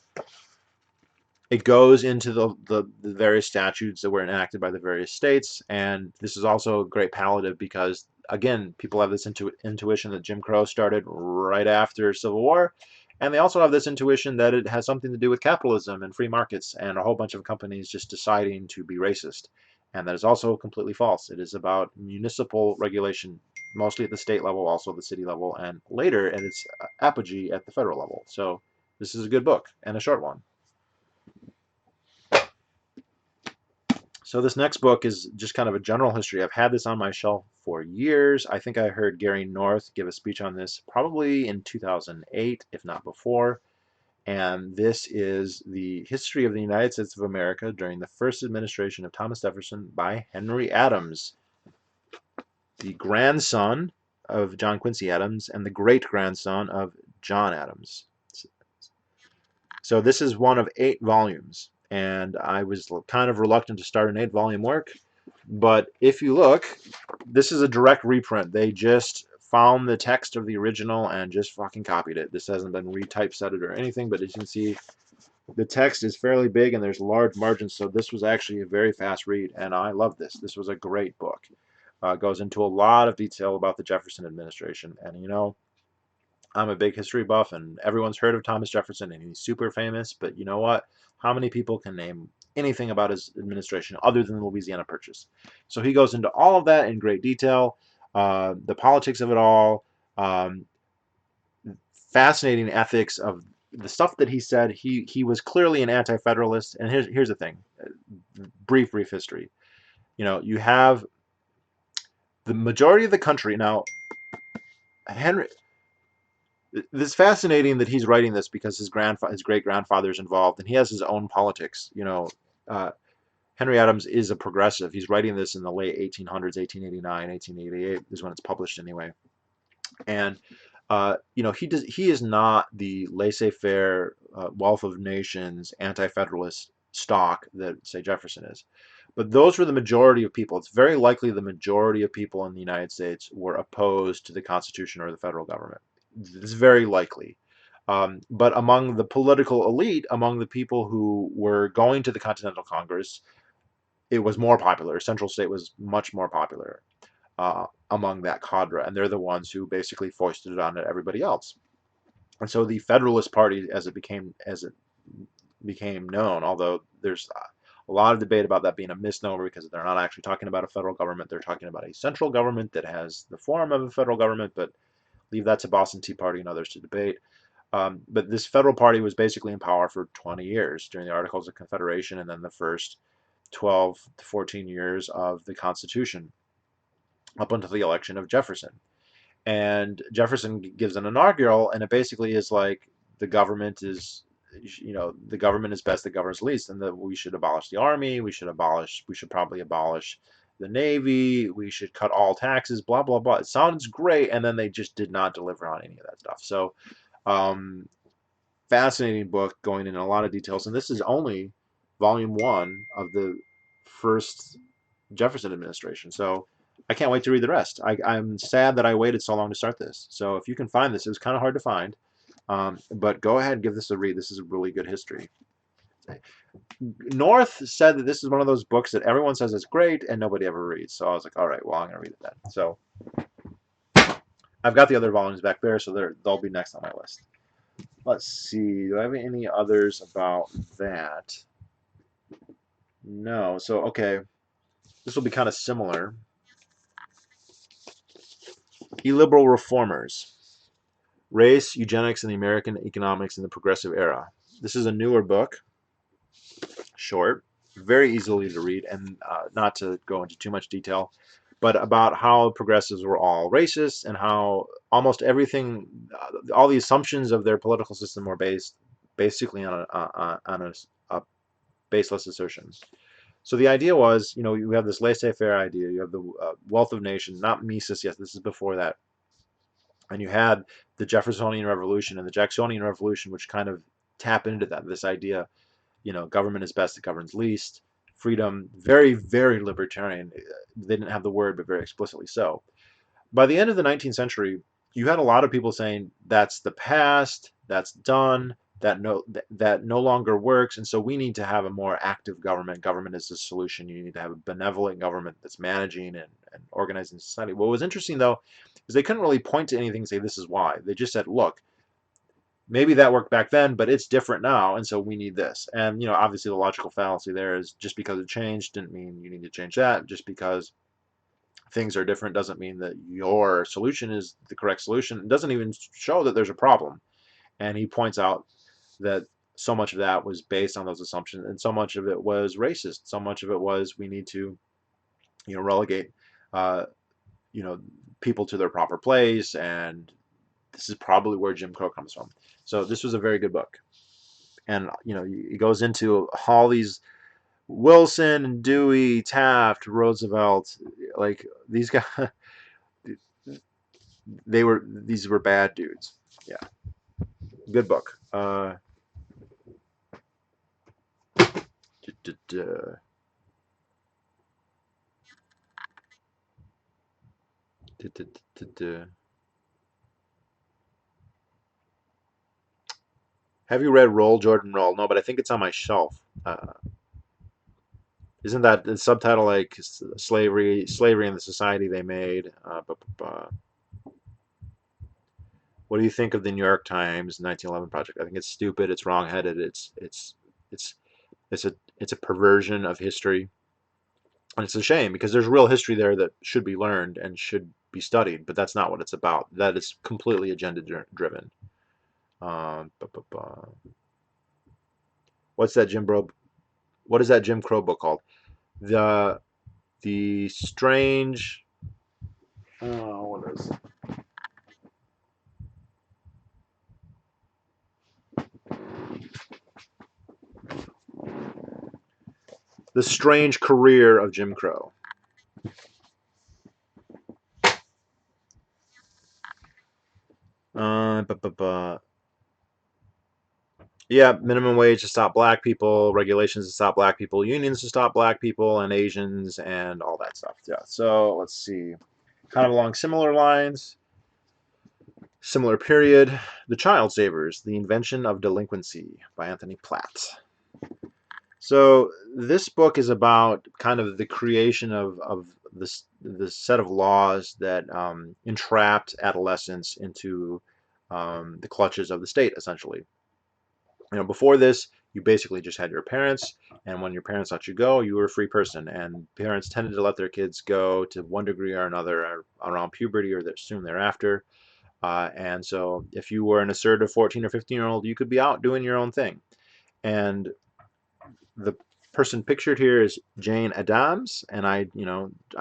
It goes into the various statutes that were enacted by the various states, and this is also a great palliative because, again, people have this intuition that Jim Crow started right after Civil War, and they also have this intuition that it has something to do with capitalism and free markets and a whole bunch of companies just deciding to be racist. And that is also completely false. It is about municipal regulation, mostly at the state level, also the city level, and later at its apogee at the federal level. So this is a good book and a short one. So this next book is just kind of a general history. I've had this on my shelf for years. I think I heard Gary North give a speech on this probably in 2008, if not before. And this is the history of the United States of America during the first administration of Thomas Jefferson by Henry Adams, the grandson of John Quincy Adams and the great-grandson of John Adams. So this is one of 8 volumes, and I was kind of reluctant to start an 8-volume work, but if you look, this is a direct reprint. They just found the text of the original and just fucking copied it. This hasn't been retypesetted or anything, but as you can see, the text is fairly big and there's large margins, so this was actually a very fast read, and I love this. This was a great book. Goes into a lot of detail about the Jefferson administration, and you know, I'm a big history buff, and everyone's heard of Thomas Jefferson, and he's super famous, but you know what? How many people can name anything about his administration other than the Louisiana Purchase? So he goes into all of that in great detail, the politics of it all, um, fascinating ethics of the stuff that he said. He was clearly an anti-federalist, and here's the thing, brief history. You know, you have the majority of the country now. Henry, This is fascinating that he's writing this because his great grandfather is involved, and he has his own politics. You know, uh, Henry Adams is a progressive. He's writing this in the late 1800s, 1889, 1888 is when it's published anyway. And you know, he is not the laissez-faire, wealth of nations, anti-federalist stock that, say, Jefferson is. But those were the majority of people. It's very likely the majority of people in the United States were opposed to the Constitution or the federal government. It's very likely. But among the political elite, among the people who were going to the Continental Congress, it was more popular. Central State was much more popular among that cadre, and they're the ones who basically foisted it on everybody else. And so the Federalist Party, as it became known, although there's a lot of debate about that being a misnomer because they're not actually talking about a federal government, they're talking about a central government that has the form of a federal government, but leave that to Boston Tea Party and others to debate. But this federal party was basically in power for 20 years during the Articles of Confederation and then the first 12 to 14 years of the Constitution up until the election of Jefferson. And Jefferson gives an inaugural, and it basically is like the government is, you know, the government is best that governs least, and that we should abolish the army, we should probably abolish the navy, we should cut all taxes, blah blah blah. It sounds great, and then they just did not deliver on any of that stuff. So, um, fascinating book going into a lot of details, and this is only volume 1 of the first Jefferson administration. So I can't wait to read the rest. I'm sad that I waited so long to start this. So if you can find this, it was kind of hard to find. But go ahead and give this a read. This is a really good history. North said that this is one of those books that everyone says is great and nobody ever reads. So I was like, all right, well, I'm going to read it then. So I've got the other volumes back there, so they'll be next on my list. Let's see. Do I have any others about that? No. So, okay. This will be kind of similar. Illiberal Reformers. Race, Eugenics, and the American Economics in the Progressive Era. This is a newer book, short, very easily to read, and not to go into too much detail, but about how progressives were all racist and how almost everything, all the assumptions of their political system were based basically on a baseless assertion. So the idea was, you know, you have this laissez-faire idea, you have the wealth of nations, not Mises, yes, this is before that, and you had the Jeffersonian Revolution and the Jacksonian Revolution, which kind of tap into that, this idea, you know, government is best that governs least, freedom, very, very libertarian. They didn't have the word, but very explicitly so. By the end of the 19th century, you had a lot of people saying that's the past, that's done, that no longer works, and so we need to have a more active government. Government is the solution. You need to have a benevolent government that's managing and organizing society. What was interesting, though, is they couldn't really point to anything and say this is why. They just said, look, maybe that worked back then, but it's different now, and so we need this. And, you know, obviously the logical fallacy there is just because it changed didn't mean you need to change that. Just because things are different doesn't mean that your solution is the correct solution. It doesn't even show that there's a problem. And he points out that so much of that was based on those assumptions, and so much of it was racist. So much of it was we need to, you know, relegate you know, people to their proper place, and this is probably where Jim Crow comes from. So this was a very good book, and it goes into all these Wilson and Dewey, Taft, Roosevelt, like these guys, these were bad dudes. Yeah, good book. Have you read Roll Jordan Roll? No, but I think it's on my shelf. Isn't that the subtitle like slavery and the society they made? What do you think of the New York Times 1911 project? I think it's stupid. It's wrongheaded. It's it's a perversion of history, and it's a shame because there's real history there that should be learned and should be studied. But that's not what it's about. That is completely agenda driven. Um, bu- bu- bu- what's that Jim Bro? What is that Jim Crow book called? The the strange. Oh, what is the strange career of Jim Crow? Uh, bu- bu- bu- yeah, minimum wage to stop black people, regulations to stop black people, unions to stop black people and Asians, and all that stuff. Yeah. So let's see. Kind of along similar lines, similar period. The Child Savers: The Invention of Delinquency by Anthony Platt. So this book is about kind of the creation of this set of laws that entrapped adolescents into the clutches of the state, essentially. Before this, you basically just had your parents, and when your parents let you go, you were a free person. And parents tended to let their kids go to one degree or another around puberty or soon thereafter. And so, if you were an assertive 14 or 15-year-old, you could be out doing your own thing. And the person pictured here is Jane Addams, and I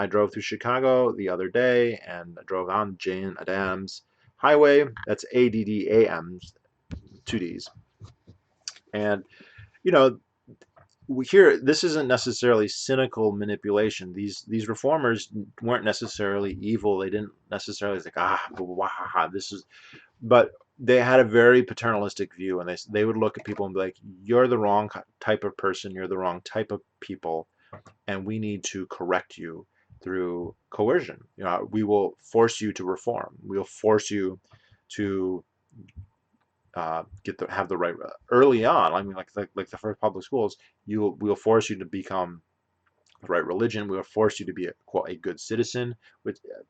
drove through Chicago the other day, and I drove on Jane Addams Highway. That's ADDAM, two D's, and you know here this isn't necessarily cynical manipulation. These reformers weren't necessarily evil. They didn't necessarily like this is, but they had a very paternalistic view, and they would look at people and be like, you're the wrong type of person, you're the wrong type of people, and we need to correct you through coercion. We will force you to reform, we'll force you to have the right early on. I mean, like the first public schools, we'll force you to become the right religion. We will force you to be a good citizen.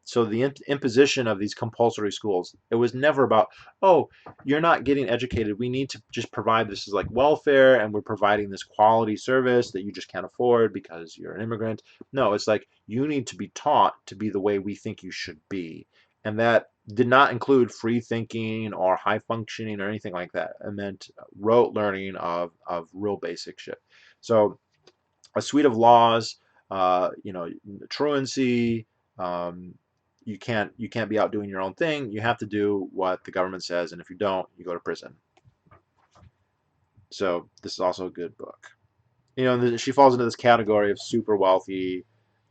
So the imposition of these compulsory schools, it was never about, oh, you're not getting educated, we need to just provide this as like welfare, and we're providing this quality service that you just can't afford because you're an immigrant. No, it's like you need to be taught to be the way we think you should be, and that did not include free thinking or high functioning or anything like that. It meant rote learning of real basic shit. So a suite of laws, truancy. Um, you can't be out doing your own thing. You have to do what the government says, and if you don't, you go to prison. So this is also a good book. She falls into this category of super wealthy.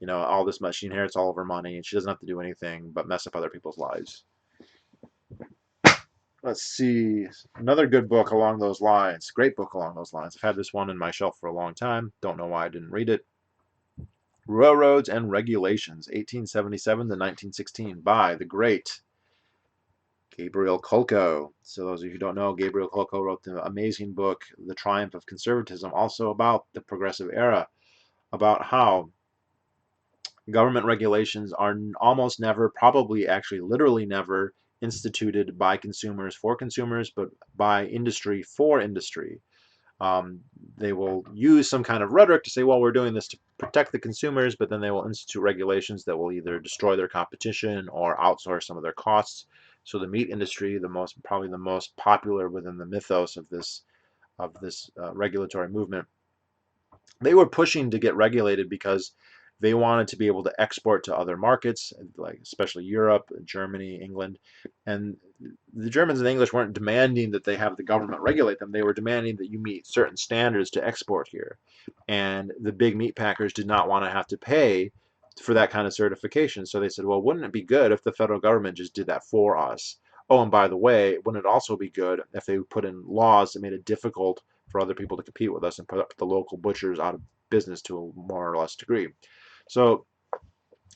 All this much, she inherits all of her money, and she doesn't have to do anything but mess up other people's lives. Let's see, another good book along those lines. Great book along those lines. I've had this one in my shelf for a long time. Don't know why I didn't read it. Railroads and Regulations, 1877 to 1916, by the great Gabriel Kolko. So those of you who don't know, Gabriel Kolko wrote the amazing book, The Triumph of Conservatism, also about the progressive era, about how government regulations are almost never, probably actually literally never, instituted by consumers for consumers, but by industry for industry. Um, they will use some kind of rhetoric to say, well, we're doing this to protect the consumers, but then they will institute regulations that will either destroy their competition or outsource some of their costs. So the meat industry, probably the most popular within the mythos of this regulatory movement, they were pushing to get regulated because They wanted to be able to export to other markets, like especially Europe, Germany, England. And the Germans and the English weren't demanding that they have the government regulate them. They were demanding that you meet certain standards to export here. And the big meat packers did not want to have to pay for that kind of certification. So they said, well, wouldn't it be good if the federal government just did that for us? Oh, and by the way, wouldn't it also be good if they put in laws that made it difficult for other people to compete with us and put up the local butchers out of business to a more or less degree? So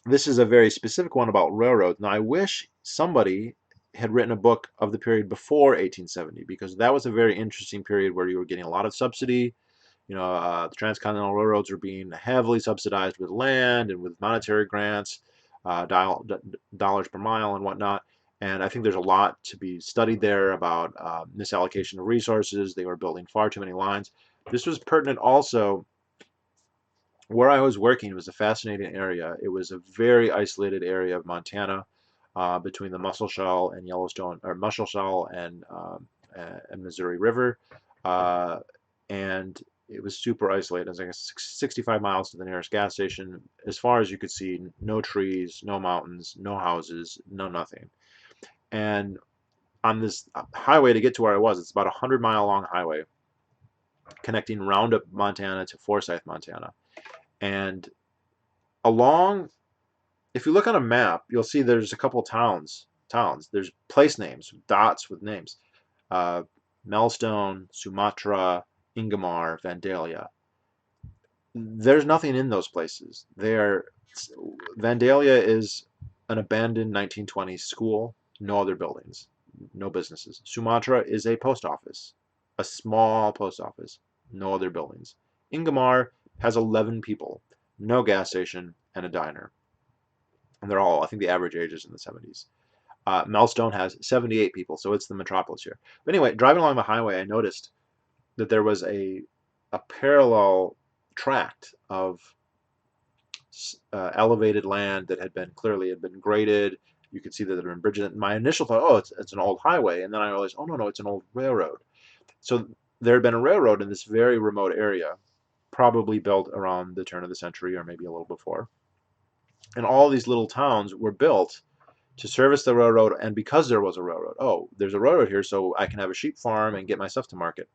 this is a very specific one about railroads. Now, I wish somebody had written a book of the period before 1870, because that was a very interesting period where you were getting a lot of subsidy. The transcontinental railroads were being heavily subsidized with land and with monetary grants, dollars per mile and whatnot. And I think there's a lot to be studied there about misallocation of resources. They were building far too many lines. This was pertinent also where I was working. Was a fascinating area. It was a very isolated area of Montana, between the Muscle and Yellowstone, or Muscle and Missouri River, uh, and it was super isolated. It was like 65 miles to the nearest gas station. As far as you could see, no trees, no mountains, no houses, no nothing. And on this highway to get to where I was, it's about a 100-mile long highway connecting Roundup, Montana to Forsyth, Montana. And along, if you look on a map, you'll see there's a couple towns. There's place names, dots with names. Uh, Melstone, Sumatra, Ingomar, Vandalia. There's nothing in those places. Vandalia is an abandoned 1920s school, no other buildings, no businesses. Sumatra is a post office, a small post office, no other buildings. Ingomar has 11 people, no gas station, and a diner. And they're all, I think the average age is in the 70s. Melstone has 78 people, so it's the metropolis here. But anyway, driving along the highway, I noticed that there was a parallel tract of elevated land that had been graded. You could see that there had been bridges. My initial thought, oh, it's an old highway, and then I realized, oh no, it's an old railroad. So there had been a railroad in this very remote area, probably built around the turn of the century or maybe a little before. And all these little towns were built to service the railroad, and because there was a railroad, oh, there's a railroad here, so I can have a sheep farm and get my stuff to market.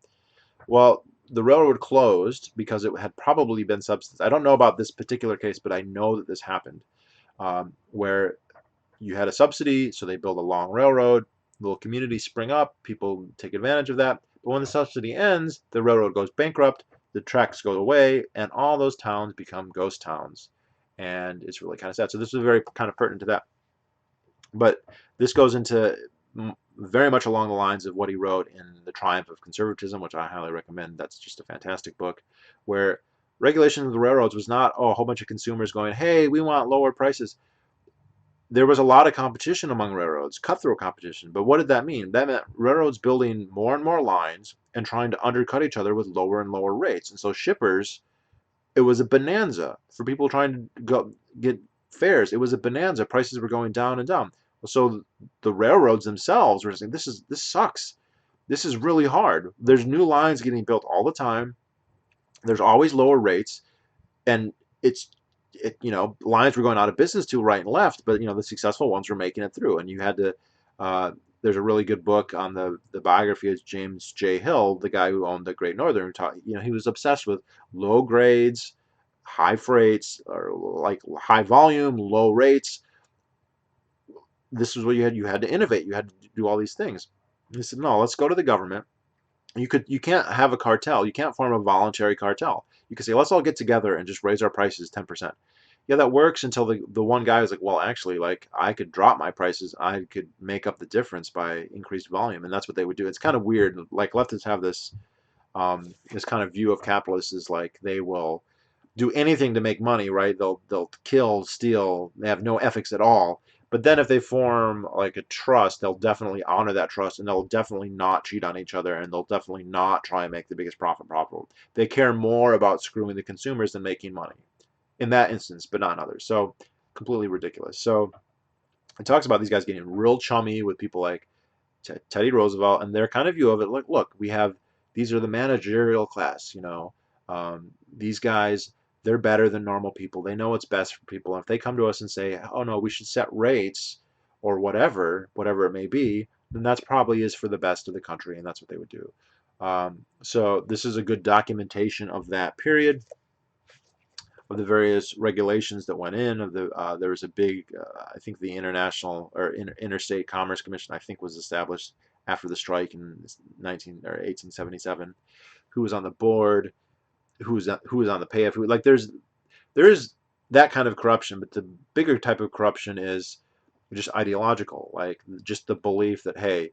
Well, the railroad closed because it had probably been subsidized. I don't know about this particular case, but I know that this happened, where you had a subsidy, so they build a long railroad, little communities spring up, people take advantage of that. But when the subsidy ends, the railroad goes bankrupt, the tracks go away, and all those towns become ghost towns. And it's really kind of sad. So this is very kind of pertinent to that. But this goes into very much along the lines of what he wrote in The Triumph of Conservatism, which I highly recommend. That's just a fantastic book, where regulation of the railroads was not, oh, a whole bunch of consumers going, hey, we want lower prices. There was a lot of competition among railroads, cutthroat competition. But what did that mean? That meant railroads building more and more lines and trying to undercut each other with lower and lower rates. And so shippers, it was a bonanza for people trying to go get fares. It was a bonanza. Prices were going down and down. So the railroads themselves were saying, this sucks. This is really hard. There's new lines getting built all the time. There's always lower rates, and lines were going out of business to right and left, but the successful ones were making it through, and you had to. There's a really good book on the biography of James J. Hill, the guy who owned the Great Northern. Who taught, he was obsessed with low grades, high freights, or like high volume, low rates. This is what you had. You had to innovate. You had to do all these things. He said, no, let's go to the government. You can't have a cartel. You can't form a voluntary cartel. You can say, let's all get together and just raise our prices 10%. Yeah, that works until the one guy was like, well, actually, like I could drop my prices. I could make up the difference by increased volume, and that's what they would do. It's kind of weird. Like leftists have this kind of view of capitalists is like they will do anything to make money, right? They'll kill, steal. They have no ethics at all. But then if they form like a trust, they'll definitely honor that trust, and they'll definitely not cheat on each other, and they'll definitely not try and make the biggest profit profitable. They care more about screwing the consumers than making money in that instance, but not in others. So completely ridiculous. So it talks about these guys getting real chummy with people like Teddy Roosevelt, and their kind of view of it. Look, we have these are the managerial class. These guys they're better than normal people. They know what's best for people. And if they come to us and say, oh no, we should set rates or whatever it may be, then that's probably is for the best of the country, and that's what they would do. So this is a good documentation of that period, of the various regulations that went in. There was a big, I think the International or Interstate Commerce Commission, I think, was established after the strike in 1877. Who was on the board? Who was on the pay? Like there is that kind of corruption, but the bigger type of corruption is just ideological, like just the belief that, hey,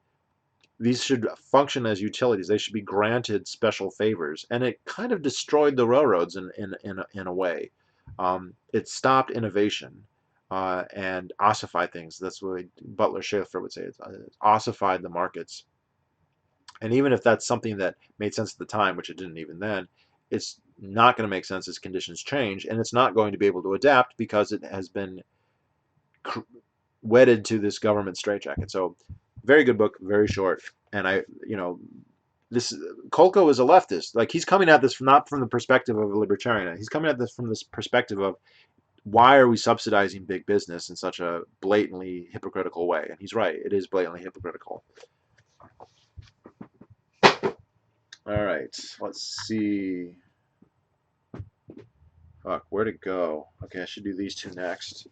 these should function as utilities. They should be granted special favors, and it kind of destroyed the railroads in a way. It stopped innovation and ossified things. That's what Butler Schaefer would say. It ossified the markets, and even if that's something that made sense at the time, which it didn't even then, it's not going to make sense as conditions change, and it's not going to be able to adapt because it has been wedded to this government straitjacket. So, very good book, very short, and this Kolko is a leftist. Like, he's coming at this not from the perspective of a libertarian. He's coming at this from this perspective of, why are we subsidizing big business in such a blatantly hypocritical way? And he's right; it is blatantly hypocritical. All right, let's see. Fuck, where to go? Okay, I should do these two next.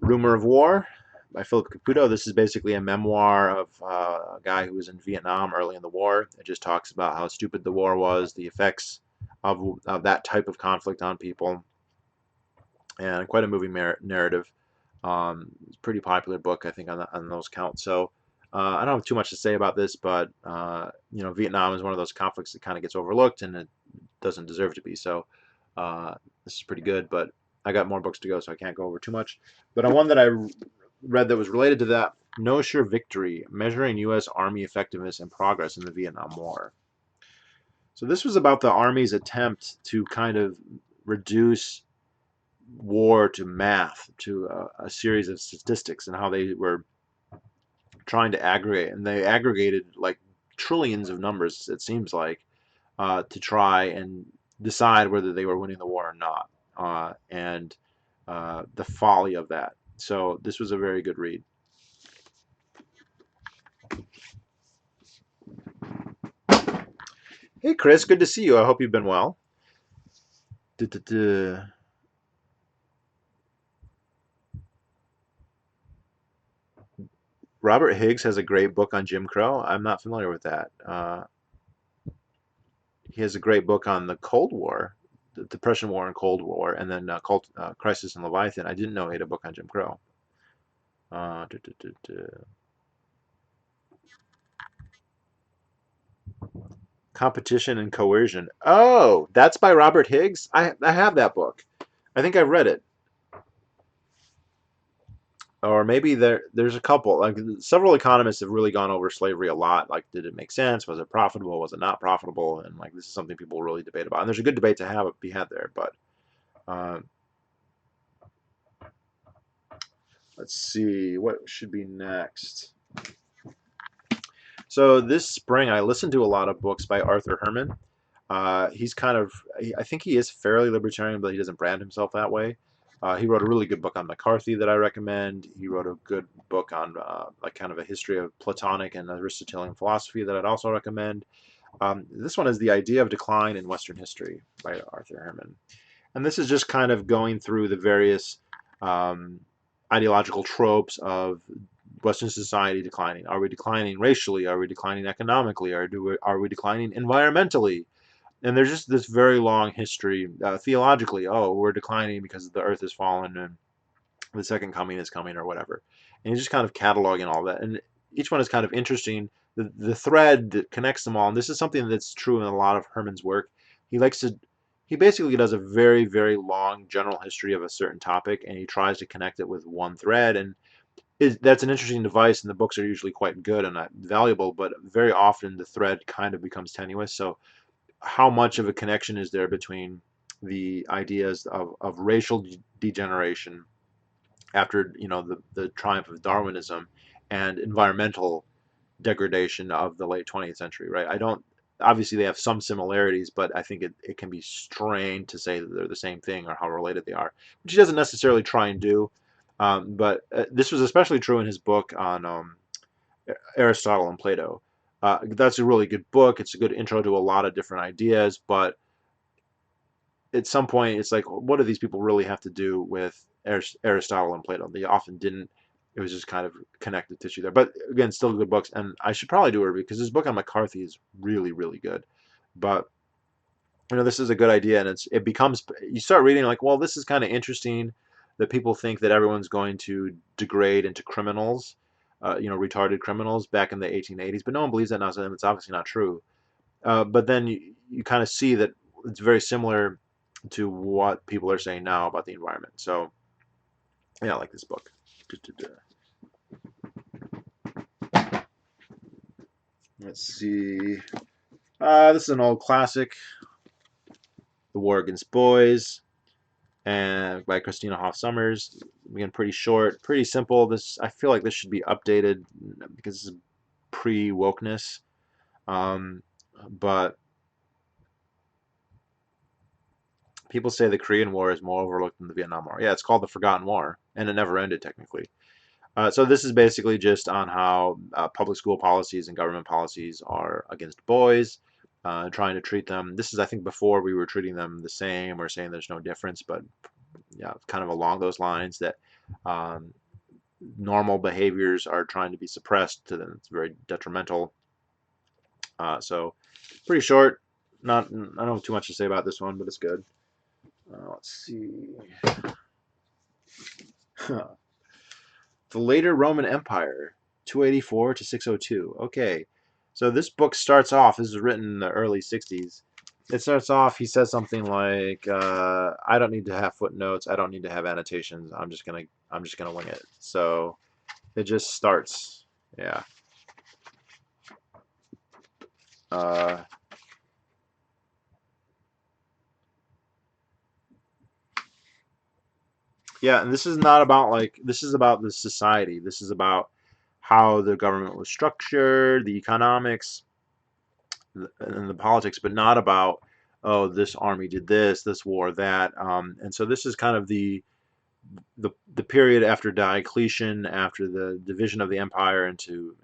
Rumor of War by Philip Caputo. This is basically a memoir of a guy who was in Vietnam early in the war. It just talks about how stupid the war was, the effects of that type of conflict on people, and quite a moving narrative. It's a pretty popular book, I think, on those counts. So I don't have too much to say about this, but Vietnam is one of those conflicts that kind of gets overlooked, and it doesn't deserve to be. So this is pretty good, but I got more books to go, so I can't go over too much. But on one that I read that was related to that, No Sure Victory, Measuring U.S. Army Effectiveness and Progress in the Vietnam War. So this was about the Army's attempt to kind of reduce war to math, to a series of statistics, and how they were trying to aggregate. And they aggregated like trillions of numbers, it seems like, to try and decide whether they were winning the war or not, and the folly of that. So this was a very good read. Hey, Chris, good to see you. I hope you've been well. Robert Higgs has a great book on Jim Crow. I'm not familiar with that. He has a great book on the Cold War, the Depression War and Cold War, and then Crisis in Leviathan. I didn't know he had a book on Jim Crow. Competition and Coercion. Oh, that's by Robert Higgs? I have that book. I think I read it. Or maybe there's a couple. Like, several economists have really gone over slavery a lot. Like, did it make sense? Was it profitable? Was it not profitable? And like, this is something people really debate about. And there's a good debate to be had there. But uh, let's see what should be next. So this spring, I listened to a lot of books by Arthur Herman. He's kind of, I think he is fairly libertarian, but he doesn't brand himself that way. He wrote a really good book on McCarthy that I recommend. He wrote a good book on like kind of a history of Platonic and Aristotelian philosophy that I'd also recommend. This one is The Idea of Decline in Western History by Arthur Herman. And this is just kind of going through the various ideological tropes of Western society declining. Are we declining racially? Are we declining economically? Are we declining environmentally? And there's just this very long history theologically. Oh, we're declining because the earth has fallen and the second coming is coming, or whatever. And he's just kind of cataloging all that. And each one is kind of interesting. The thread that connects them all, and this is something that's true in a lot of Herman's work. He basically does a very, very long general history of a certain topic, and he tries to connect it with one thread. And that's an interesting device, and the books are usually quite good and valuable, but very often the thread kind of becomes tenuous. So how much of a connection is there between the ideas of racial degeneration after the triumph of Darwinism and environmental degradation of the late 20th century, right? obviously they have some similarities, but I think it can be strained to say that they're the same thing or how related they are, which he doesn't necessarily try and do. But this was especially true in his book on Aristotle and Plato. That's a really good book. It's a good intro to a lot of different ideas, but at some point it's like, what do these people really have to do with Aristotle and Plato? They often didn't. It was just kind of connective tissue there. But again, still good books, and I should probably do a review because this book on McCarthy is really, really good. But this is a good idea, and it becomes, you start reading like, well, this is kind of interesting that people think that everyone's going to degrade into criminals, retarded criminals back in the 1880s, but no one believes that now, so it's obviously not true. But then you kind of see that it's very similar to what people are saying now about the environment. So yeah, I like this book. Let's see. This is an old classic, The War Against Boys, and by Christina Hoff Sommers. Again, pretty short, pretty simple. I feel like this should be updated because this is pre-wokeness. Um, but people say the Korean War is more overlooked than the Vietnam War. Yeah, it's called the Forgotten War, and it never ended technically. So this is basically just on how public school policies and government policies are against boys, trying to treat them. This is, I think, before we were treating them the same or saying there's no difference, but yeah, kind of along those lines that um, normal behaviors are trying to be suppressed to them. It's very detrimental. So pretty short. Not, I don't have too much to say about this one, but it's good. Let's see. The later Roman Empire, 284 to 602. Okay, so this book starts off. This is written in the early 60s. It starts off. He says something like, "I don't need to have footnotes. I don't need to have annotations. I'm just gonna wing it." So it just starts. Yeah. Uh, yeah, and this is not about like this is about the society. This is about how the government was structured, the economics, and the politics, but not about, oh, this army did this war that. And so this is kind of the period after Diocletian, after the division of the empire into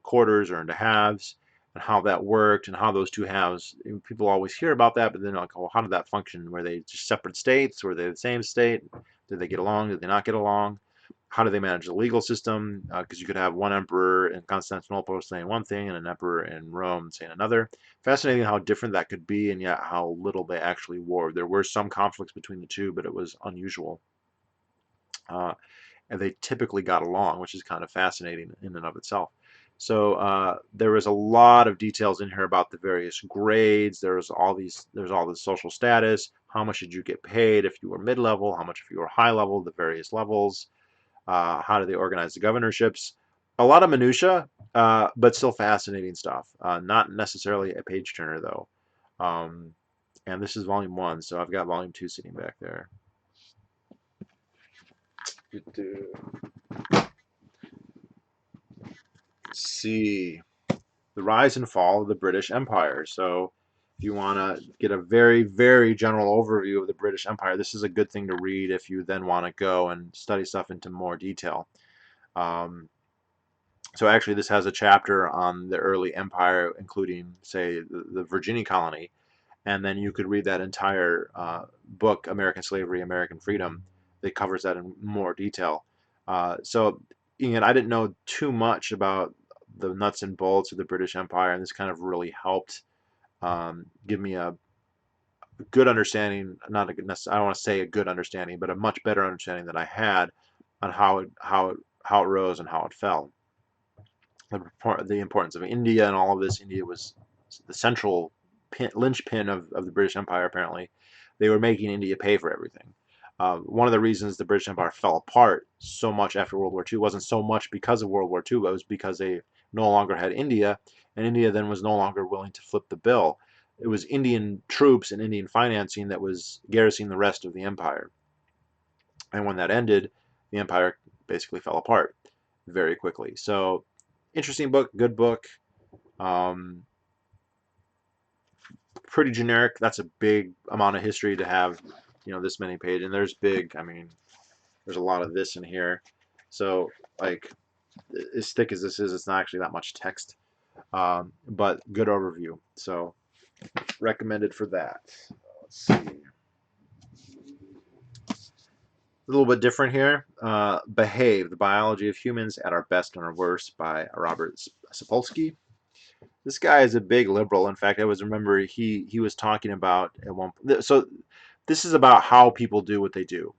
quarters or into halves, and how that worked, and how those two halves. People always hear about that, but then like, oh, how did that function? Were they just separate states? Were they the same state? Did they get along? Did they not get along? How do they manage the legal system? Because you could have one emperor in Constantinople saying one thing and an emperor in Rome saying another. Fascinating how different that could be, and yet how little they actually warred. There were some conflicts between the two, but it was unusual. Uh, and they typically got along, which is kind of fascinating in and of itself. So there was a lot of details in here about the various grades. There's all the social status. How much did you get paid if you were mid-level? How much if you were high level? The various levels. How do they organize the governorships? A lot of minutia, but still fascinating stuff. Not necessarily a page turner though. Um, and this is volume one, so I've got volume two sitting back there. Let's see. The rise and fall of the British Empire. So if you want to get a very, very general overview of the British Empire, this is a good thing to read if you then want to go and study stuff into more detail. Um, so actually, this has a chapter on the early empire, including, say, the Virginia colony, and then you could read that entire book, American Slavery, American Freedom, that covers that in more detail. So, Ian, I didn't know too much about the nuts and bolts of the British Empire, and this kind of really helped give me a good understanding, not a good, I don't want to say a good understanding, but a much better understanding that I had on how it rose and how it fell. The importance of India and all of this. India was the central linchpin of the British Empire, apparently. They were making India pay for everything. One of the reasons the British Empire fell apart so much after World War II wasn't so much because of World War II, but it was because they no longer had India, and India then was no longer willing to flip the bill. It was Indian troops and Indian financing that was garrisoning the rest of the empire. And when that ended, the empire basically fell apart very quickly. So, interesting book, good book. Um, pretty generic. That's a big amount of history to have, this many pages. And there's big, I mean, there's a lot of this in here. So, like, as thick as this is, it's not actually that much text, but good overview. So, recommended for that. Let's see. A little bit different here. Behave, the Biology of Humans at Our Best and Our Worst by Robert Sapolsky. This guy is a big liberal. In fact, I was remember he was talking about at one. So this is about how people do what they do,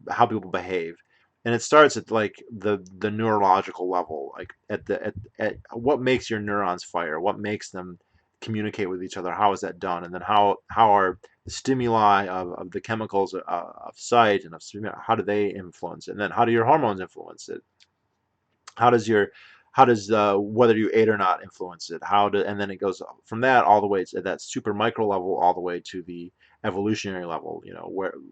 how people behave, and it starts at like the neurological level, like at what makes your neurons fire, what makes them communicate with each other, how is that done, and then how are the stimuli of the chemicals of sight and of how do they influence it, and then how do your hormones influence it, how does your how does whether you ate or not influence it, and then it goes from that all the way to that super micro level all the way to the evolutionary level,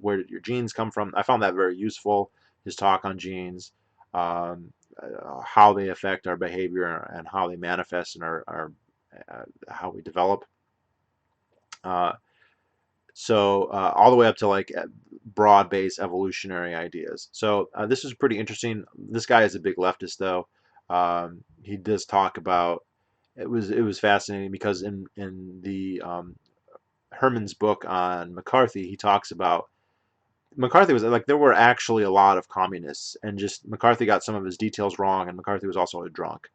where did your genes come from. I found that very useful, his talk on genes, how they affect our behavior and how they manifest in our how we develop, uh, all the way up to like broad-based evolutionary ideas. So this is pretty interesting. This guy is a big leftist, though. He does talk about it was fascinating because in the Herman's book on McCarthy, he talks about McCarthy was like there were actually a lot of communists, and just McCarthy got some of his details wrong, and McCarthy was also a drunk,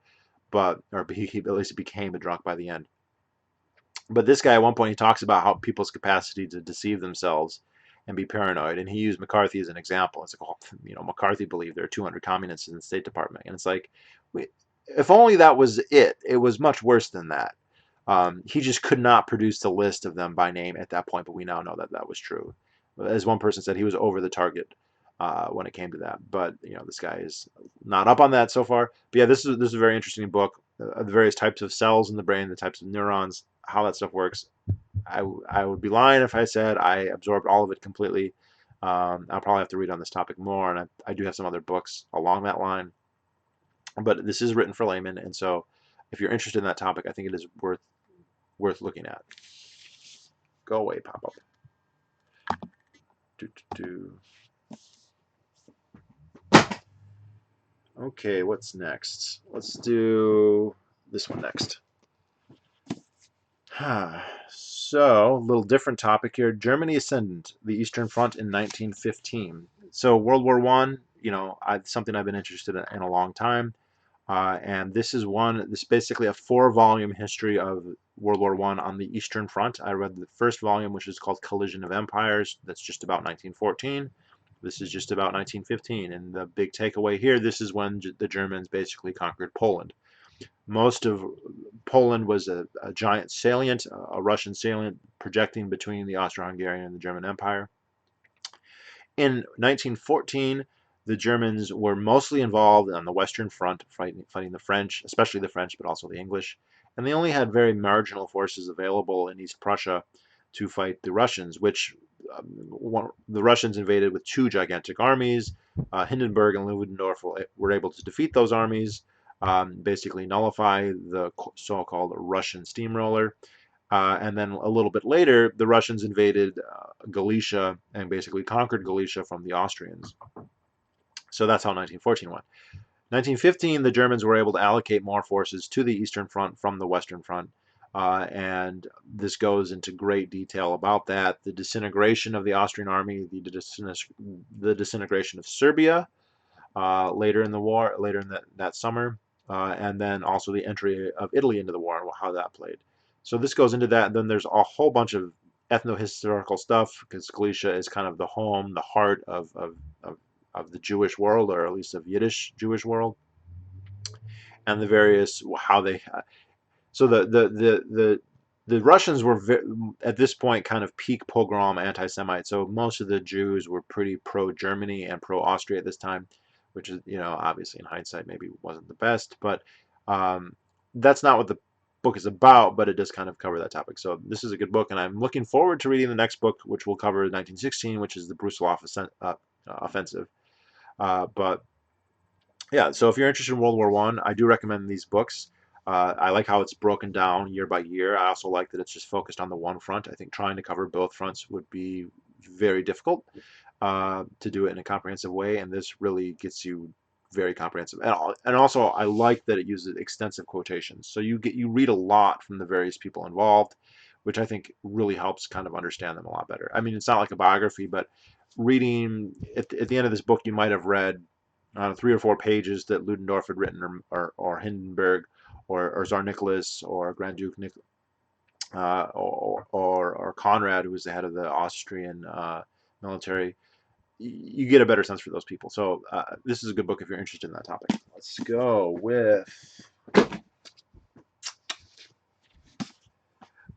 or he at least became a drunk by the end. But this guy at one point he talks about how people's capacity to deceive themselves and be paranoid, and he used McCarthy as an example. It's like, oh, McCarthy believed there are 200 communists in the State Department, and it's like, if only that was it. It was much worse than that. He just could not produce the list of them by name at that point, but we now know that that was true. As one person said, he was over the target when it came to that. But this guy is not up on that so far. But yeah, this is a very interesting book. The various types of cells in the brain, the types of neurons, how that stuff works. I would be lying if I said I absorbed all of it completely. I'll probably have to read on this topic more, and I do have some other books along that line. But this is written for laymen, and so if you're interested in that topic, I think it is worth looking at. Go away, pop up. Do, do, do. Okay, what's next? Let's do this one next. So, a little different topic here. Germany ascendant, the Eastern Front in 1915. So, World War One, something I've been interested in a long time. And this is basically a 4-volume history of World War One on the Eastern Front. I read the first volume, which is called Collision of Empires. That's just about 1914. This is just about 1915. And the big takeaway here, this is when the Germans basically conquered Poland. Most of Poland was a giant salient, a Russian salient projecting between the Austro-Hungarian and the German Empire. In 1914, the Germans were mostly involved on the Western Front, fighting the French, especially the French, but also the English. And they only had very marginal forces available in East Prussia to fight the Russians, which the Russians invaded with 2 gigantic armies. Hindenburg and Ludendorff were able to defeat those armies, basically nullify the so-called Russian steamroller. And then a little bit later, the Russians invaded Galicia and basically conquered Galicia from the Austrians. So that's how 1914 went. 1915, the Germans were able to allocate more forces to the Eastern Front from the Western Front. And this goes into great detail about that. The disintegration of the Austrian army, the disintegration of Serbia later in the war, later in that summer, and then also the entry of Italy into the war and how that played. So this goes into that. And then there's a whole bunch of ethno-historical stuff because Galicia is kind of the home, the heart of the Jewish world, or at least of Yiddish Jewish world, and the various how they. So the Russians were at this point kind of peak pogrom anti-Semite. So most of the Jews were pretty pro-Germany and pro-Austria at this time, which is obviously in hindsight maybe wasn't the best, but that's not what the book is about. But it does kind of cover that topic. So this is a good book, and I'm looking forward to reading the next book, which will cover 1916, which is the Brusilov offensive. But yeah, so if you're interested in World War One, I do recommend these books. I like how it's broken down year by year. I also like that it's just focused on the one front. I think trying to cover both fronts would be very difficult to do it in a comprehensive way, and this really gets you very comprehensive. And also, I like that it uses extensive quotations, so you read a lot from the various people involved, which I think really helps kind of understand them a lot better. I mean, it's not like a biography, but reading at the end of this book, you might have read 3 or 4 pages that Ludendorff had written, or Hindenburg, or Tsar Nicholas, or Grand Duke or Conrad, who was the head of the Austrian military. You get a better sense for those people. So this is a good book if you're interested in that topic. Let's go with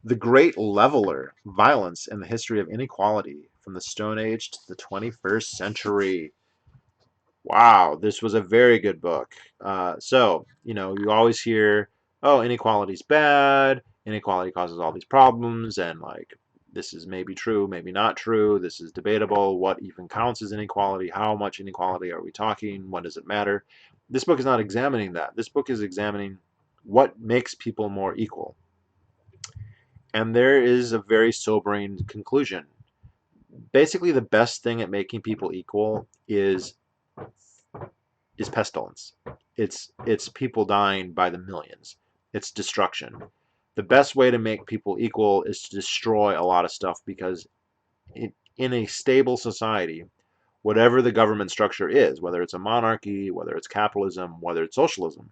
The Great Leveler: Violence and the History of Inequality from the Stone Age to the 21st Century. Wow, this was a very good book. You always hear, oh, inequality's bad, inequality causes all these problems, and like, this is maybe true, maybe not true, this is debatable, what even counts as inequality, how much inequality are we talking, when does it matter? This book is not examining that. This book is examining what makes people more equal. And there is a very sobering conclusion. Basically, the best thing at making people equal is pestilence. It's people dying by the millions. It's destruction. The best way to make people equal is to destroy a lot of stuff, because in a stable society, whatever the government structure is, whether it's a monarchy, whether it's capitalism, whether it's socialism,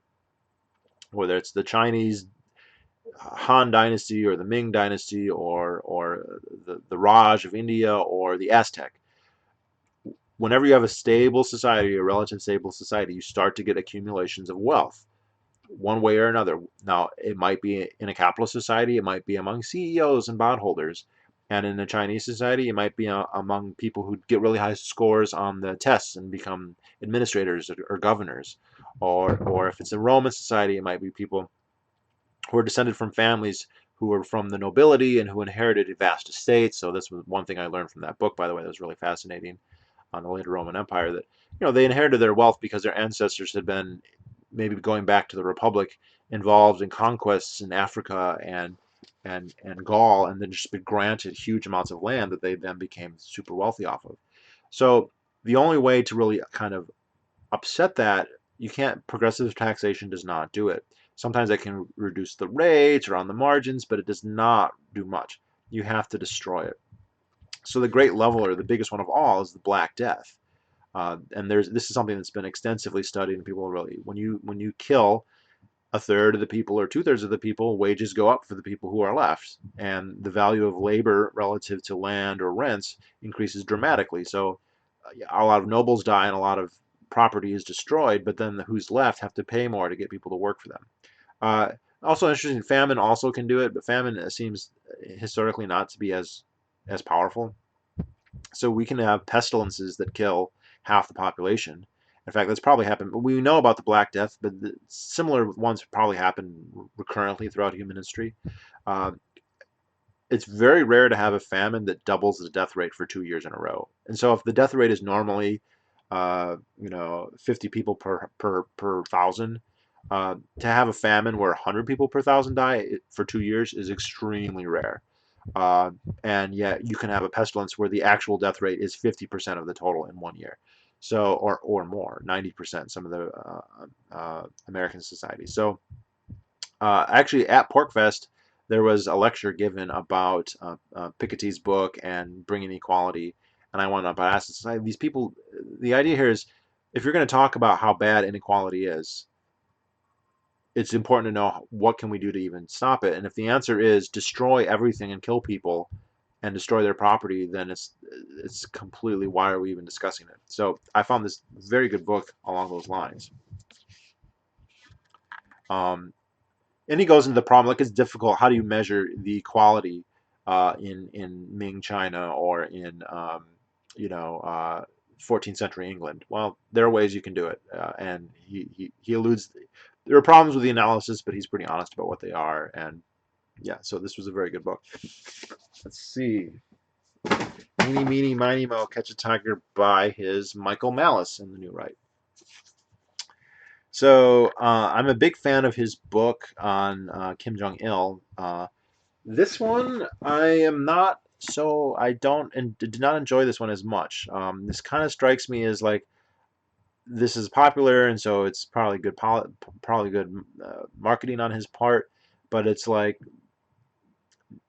whether it's the Chinese Han dynasty or the Ming dynasty, or the Raj of India, or the Aztec, whenever you have a stable society, a relative stable society, you start to get accumulations of wealth one way or another. Now, it might be in a capitalist society, it might be among CEOs and bondholders. And in a Chinese society, it might be among people who get really high scores on the tests and become administrators or governors. Or if it's a Roman society, it might be people who are descended from families who were from the nobility and who inherited vast estates. So this was one thing I learned from that book, by the way, that was really fascinating, on the later Roman Empire, that they inherited their wealth because their ancestors had been, maybe going back to the Republic, involved in conquests in Africa and Gaul, and then just been granted huge amounts of land that they then became super wealthy off of. So the only way to really kind of upset that, you can't, progressive taxation does not do it. Sometimes it can reduce the rates or on the margins, but it does not do much. You have to destroy it. So the great leveler, the biggest one of all, is the Black Death. And this is something that's been extensively studied, and people really, when you kill a third of the people or 2/3 of the people, wages go up for the people who are left, and the value of labor relative to land or rents increases dramatically. So a lot of nobles die and a lot of property is destroyed, but then who's left have to pay more to get people to work for them. Uh, Also interesting, famine also can do it, but famine seems historically not to be as powerful. So we can have pestilences that kill half the population. In fact, that's probably happened. We know about the Black Death, but similar ones probably happen recurrently throughout human history. Uh, it's very rare to have a famine that doubles the death rate for 2 years in a row. And so if the death rate is normally, 50 people per thousand, to have a famine where 100 people per thousand die for 2 years is extremely rare. Uh, and yet you can have a pestilence where the actual death rate is 50% of the total in 1 year. So, or more, 90%, some of the American societies. So actually, at PorkFest, there was a lecture given about Piketty's book and bringing equality, and I went up and asked these people. The idea here is, if you're going to talk about how bad inequality is, it's important to know what can we do to even stop it. And if the answer is destroy everything and kill people and destroy their property, then it's completely, why are we even discussing it? So I found this very good book along those lines. Um, and he goes into the problem, like, it's difficult. How do you measure the equality in Ming China, or in 14th century England? Well, there are ways you can do it, and he alludes. There are problems with the analysis, but he's pretty honest about what they are. And yeah, so this was a very good book. Let's see. Meeny, meeny, miny, mo, Catch a Tiger by his Michael Malice in the New Right. So I'm a big fan of his book on Kim Jong Il. This one I am not so I don't and did not enjoy this one as much. This kind of strikes me as like this is popular, and so it's probably good marketing on his part. But it's like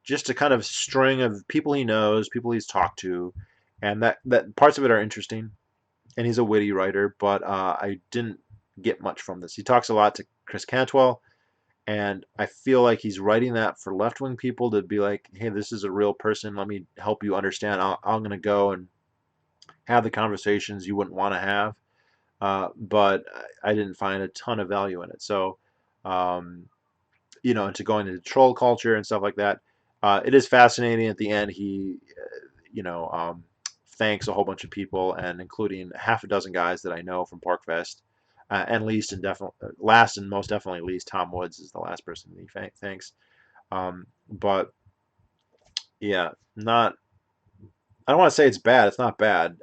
just a kind of string of people he knows, people he's talked to, and that parts of it are interesting. And he's a witty writer, but I didn't get much from this. He talks a lot to Chris Cantwell, and I feel like he's writing that for left wing people to be like, hey, this is a real person. Let me help you understand. I'm going to go and have the conversations you wouldn't want to have. But I didn't find a ton of value in it. So, um, into going into troll culture and stuff like that, it is fascinating. At the end, he, you know, um, thanks a whole bunch of people, and including half a dozen guys that I know from PorcFest. And last and most definitely least, Tom Woods is the last person that he thanks. But yeah, not. I don't want to say it's bad. It's not bad.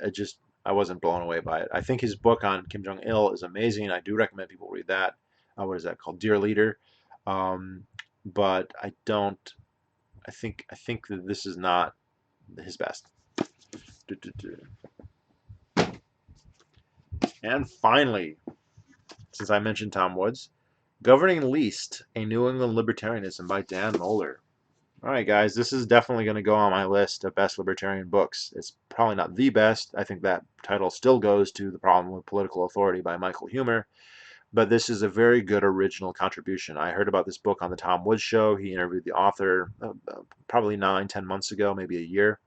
I wasn't blown away by it. I think his book on Kim Jong Il is amazing. I do recommend people read that. What is that called? Dear Leader. Um, but I don't. I think that this is not his best. And finally, since I mentioned Tom Woods, Governing Least: A New England Libertarianism by Dan Mohler. All right, guys, this is definitely going to go on my list of best libertarian books. It's probably not the best. I think that title still goes to The Problem with Political Authority by Michael Huemer, but this is a very good original contribution. I heard about this book on the Tom Woods show. He interviewed the author probably 9, 10 months ago, maybe a year.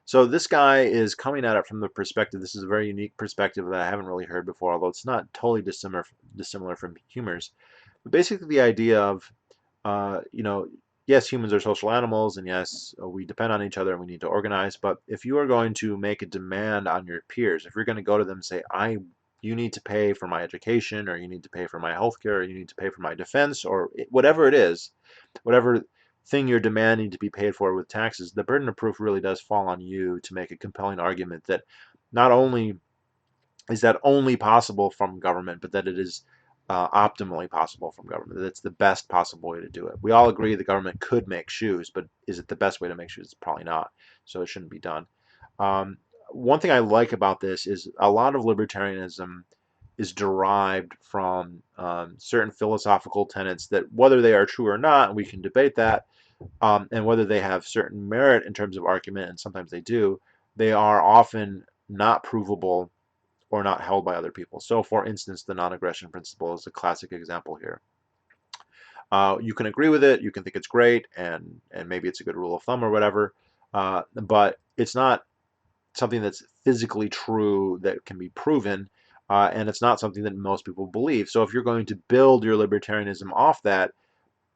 So this guy is coming at it from the perspective. This is a very unique perspective that I haven't really heard before, although it's not totally dissimilar from Huemer's. But basically, the idea of yes, humans are social animals, and yes, we depend on each other and we need to organize. But if you are going to make a demand on your peers, if you're going to go to them and say, you need to pay for my education, or you need to pay for my health care, or you need to pay for my defense, or whatever it is, whatever thing you're demanding to be paid for with taxes, the burden of proof really does fall on you to make a compelling argument that not only is that only possible from government, but that it is optimally possible from government. That it's the best possible way to do it. We all agree the government could make shoes, but is it the best way to make shoes? Probably not. So it shouldn't be done. Um, One thing I like about this is a lot of libertarianism is derived from certain philosophical tenets that, whether they are true or not, we can debate that, and whether they have certain merit in terms of argument, and sometimes they do, they are often not provable or not held by other people. So, for instance, the non-aggression principle is a classic example here. You can agree with it, you can think it's great, and maybe it's a good rule of thumb or whatever, but it's not something that's physically true that can be proven, and it's not something that most people believe. So, if you're going to build your libertarianism off that,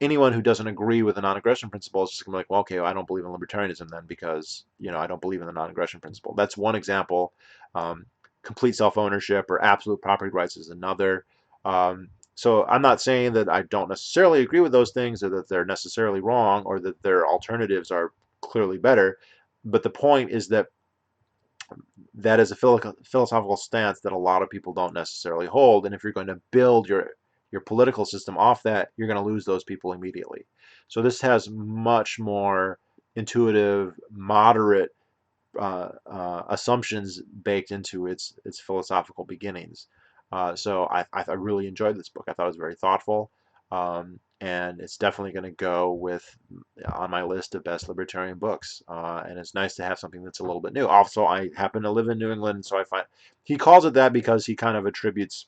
anyone who doesn't agree with the non-aggression principle is just gonna be like, well, okay, well, I don't believe in libertarianism then because I don't believe in the non-aggression principle. That's one example. Um, Complete self-ownership or absolute property rights is another. So I'm not saying that I don't necessarily agree with those things or that they're necessarily wrong or that their alternatives are clearly better. But the point is that that is a philosophical stance that a lot of people don't necessarily hold. And if you're going to build your political system off that, you're going to lose those people immediately. So this has much more intuitive, moderate assumptions baked into its philosophical beginnings. So I really enjoyed this book. I thought it was very thoughtful, and it's definitely going to go with on my list of best libertarian books. And it's nice to have something that's a little bit new. Also, I happen to live in New England, so I find he calls it that because he kind of attributes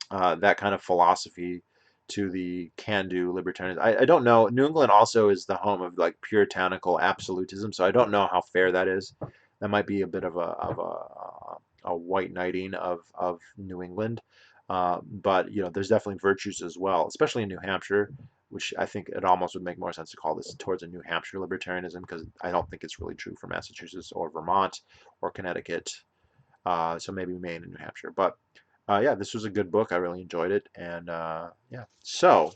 that kind of philosophy to the can-do libertarians. I don't know. New England also is the home of like puritanical absolutism, so I don't know how fair that is. That might be a bit of a white knighting of New England, but there's definitely virtues as well, especially in New Hampshire, which I think it almost would make more sense to call this towards a New Hampshire libertarianism because I don't think it's really true for Massachusetts or Vermont or Connecticut. So maybe Maine and New Hampshire, but yeah, this was a good book. I really enjoyed it, and yeah. So,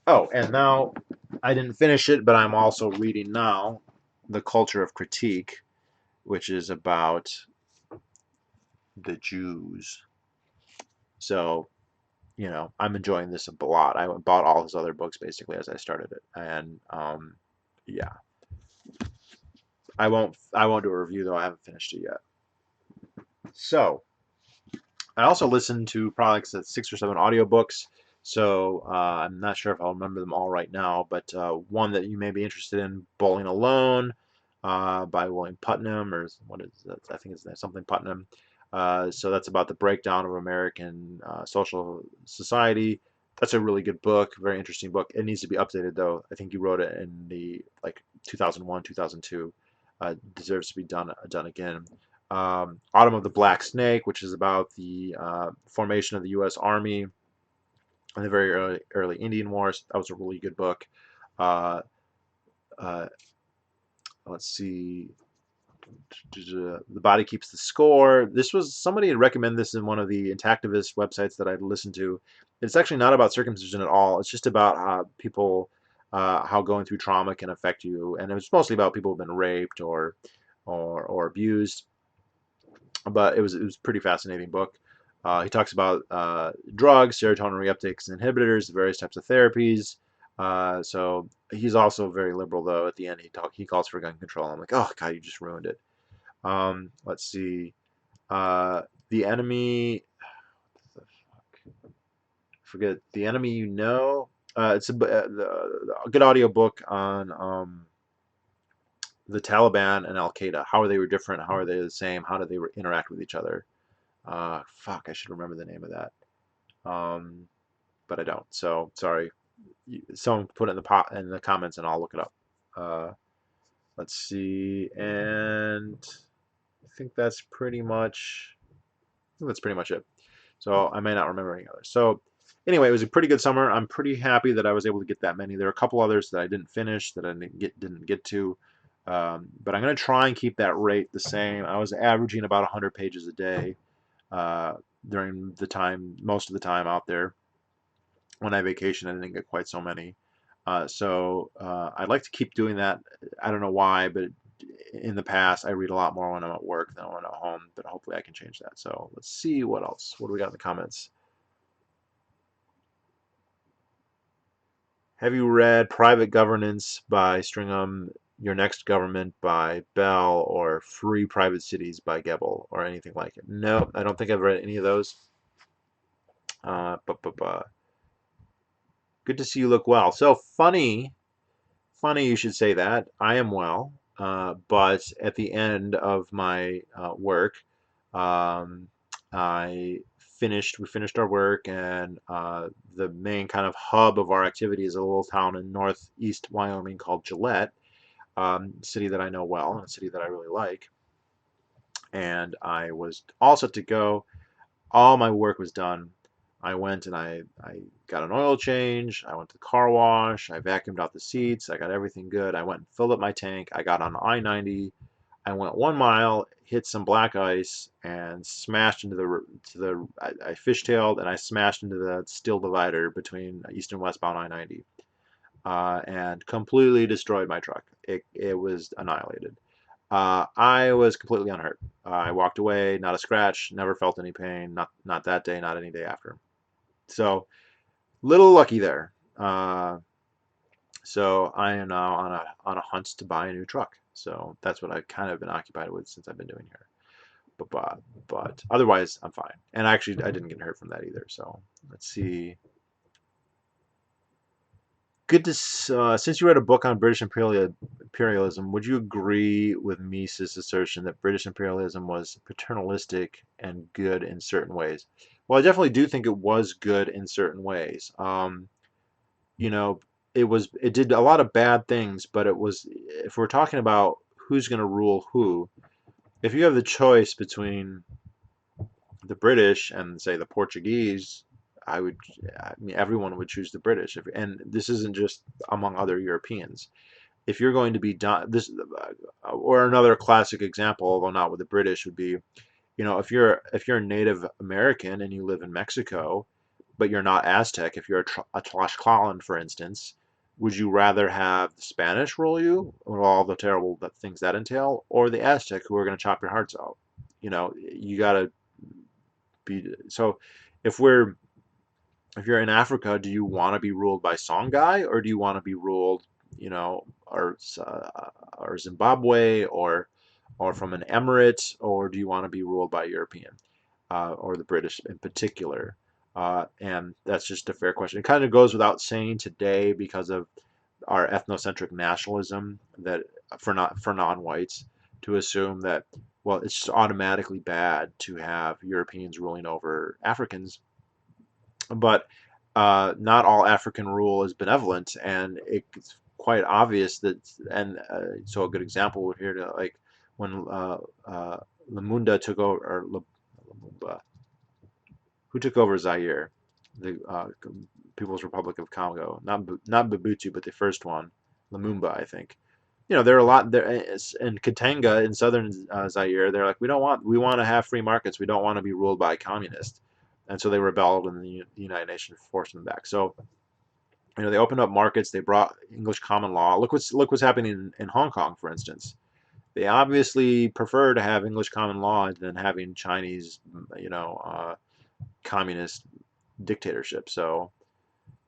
oh, and now I didn't finish it, but I'm also reading now The Culture of Critique, which is about the Jews. So, I'm enjoying this a lot. I bought all his other books basically as I started it, and yeah, I won't do a review though. I haven't finished it yet. So I also listened to probably like 6 or 7 audiobooks. So I'm not sure if I'll remember them all right now, but one that you may be interested in, Bowling Alone, by William Putnam, or what is that? I think it's something Putnam. So that's about the breakdown of American social society. That's a really good book, very interesting book. It needs to be updated though. I think you wrote it in the like 2001, 2002. Deserves to be done again. Autumn of the Black Snake, which is about the formation of the U.S. Army in the very early Indian Wars. That was a really good book. Uh, uh, let's see. The Body Keeps the Score. This was somebody had recommended this in one of the intactivist websites that I'd listened to. It's actually not about circumcision at all. It's just about how people, how going through trauma can affect you, and it was mostly about people who've been raped or abused. But it was a pretty fascinating book. He talks about drugs, serotonin reuptakes and inhibitors, various types of therapies. So he's also very liberal, though. At the end, he calls for gun control. I'm like, oh God, you just ruined it. Let's see. The enemy. What the fuck? Forget the enemy. It's a good audio book on the Taliban and Al Qaeda. How are they different? How are they the same? How do they interact with each other? Fuck, I should remember the name of that. But I don't. So sorry. Someone put it in the comments, and I'll look it up. Uh, let's see, and I think that's pretty much. I think that's pretty much it. So I may not remember any others. So anyway, it was a pretty good summer. I'm pretty happy that I was able to get that many. There are a couple others that I didn't finish that I didn't get to. But I'm going to try and keep that rate the same. I was averaging about 100 pages a day uh, during most of the time out there. When I vacation, I didn't get quite so many. So I'd like to keep doing that. I don't know why, but in the past, I read a lot more when I'm at work than when I'm at home, but hopefully I can change that. So let's see what else. What do we got in the comments? Have you read Private Governance by Stringham, Your Next Government by Bell, or Free Private Cities by Gebel, or anything like it? No, I don't think I've read any of those. But good to see you look well. So funny you should say that. I am well, but at the end of my work, um, we finished our work, and the main kind of hub of our activity is a little town in northeast Wyoming called Gillette, city that I know well, and a city that I really like. And I was all set to go. All my work was done. I went and I got an oil change. I went to the car wash. I vacuumed out the seats. I got everything good. I went and filled up my tank. I got on I-90. I went 1 mile, hit some black ice, and smashed into I fishtailed and I smashed into the steel divider between east and westbound I-90, and completely destroyed my truck. It was annihilated. I was completely unhurt. I walked away, not a scratch, never felt any pain, not that day, not any day after. So little lucky there. So I am now on a hunt to buy a new truck. So that's what I've kind of been occupied with since I've been doing here. But otherwise I'm fine. And actually I didn't get hurt from that either. So let's see. Good to since you read a book on British imperialism, would you agree with Mises' assertion that British imperialism was paternalistic and good in certain ways? Well, I definitely do think it was good in certain ways. You know, it did a lot of bad things, but it was if we're talking about who's going to rule who, if you have the choice between the British and say the Portuguese, I mean, everyone would choose the British. And this isn't just among other Europeans. If you're going to be done, or another classic example, although not with the British, would be, if you're a Native American and you live in Mexico, but you're not Aztec, if you're a Tlaxcalan, for instance, would you rather have the Spanish rule you, with all the terrible things that entail, or the Aztec who are going to chop your hearts out? You got to be so. If we're if you're in Africa, do you want to be ruled by Songhai, or do you want to be ruled, or Zimbabwe, or from an emirate, or do you want to be ruled by European, or the British in particular? And that's just a fair question. It kind of goes without saying today because of our ethnocentric nationalism that for non-whites to assume that, well, it's just automatically bad to have Europeans ruling over Africans, but not all African rule is benevolent, and it's quite obvious that. And so a good example would here to like when Lumumba took over, or Lumumba, who took over Zaire, the People's Republic of Congo, not Mobutu, but the first one, Lumumba, I think. There are a lot there in Katanga in southern Zaire. They're like, we want to have free markets. We don't want to be ruled by communists, and so they rebelled, and the United Nations forced them back. So they opened up markets. They brought English common law. Look what's happening in Hong Kong, for instance. They obviously prefer to have English common law than having Chinese, communist dictatorship. So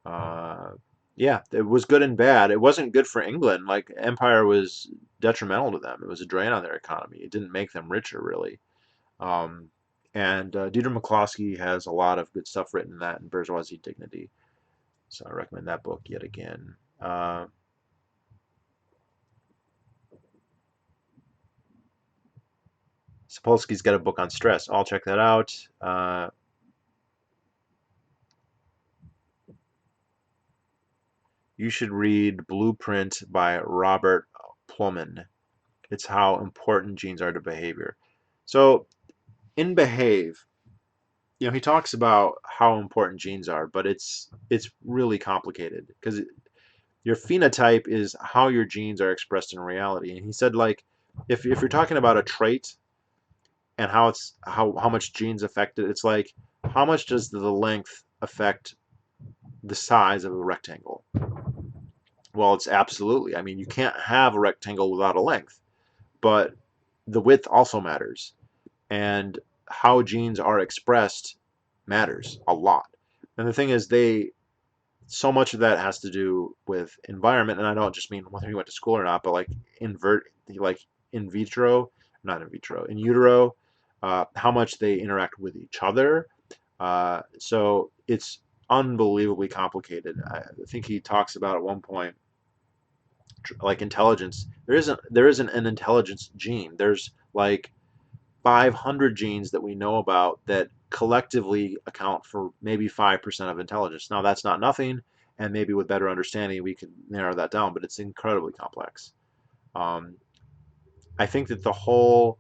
uh, yeah, it was good and bad. It wasn't good for England. Like empire was detrimental to them. It was a drain on their economy. It didn't make them richer really. Um, and Dieter McCloskey has a lot of good stuff written in that in Bourgeoisie Dignity. So I recommend that book yet again. Sapolsky's got a book on stress. I'll check that out. You should read Blueprint by Robert Plomin. It's how important genes are to behavior. So in Behave, he talks about how important genes are, but it's really complicated because your phenotype is how your genes are expressed in reality. And he said, like, if you're talking about a trait and how much genes affect it, it's like how much does the length affect the size of a rectangle? Well, it's absolutely. I mean, you can't have a rectangle without a length, but the width also matters, and how genes are expressed matters a lot. And the thing is, so much of that has to do with environment, and I don't just mean whether you went to school or not, but like in vitro, not in vitro, in utero, how much they interact with each other. So it's unbelievably complicated. I think he talks about at one point, like intelligence. There isn't an intelligence gene. There's like 500 genes that we know about that collectively account for maybe 5% of intelligence. Now, that's not nothing, and maybe with better understanding, we can narrow that down, but it's incredibly complex. Um, I think that the whole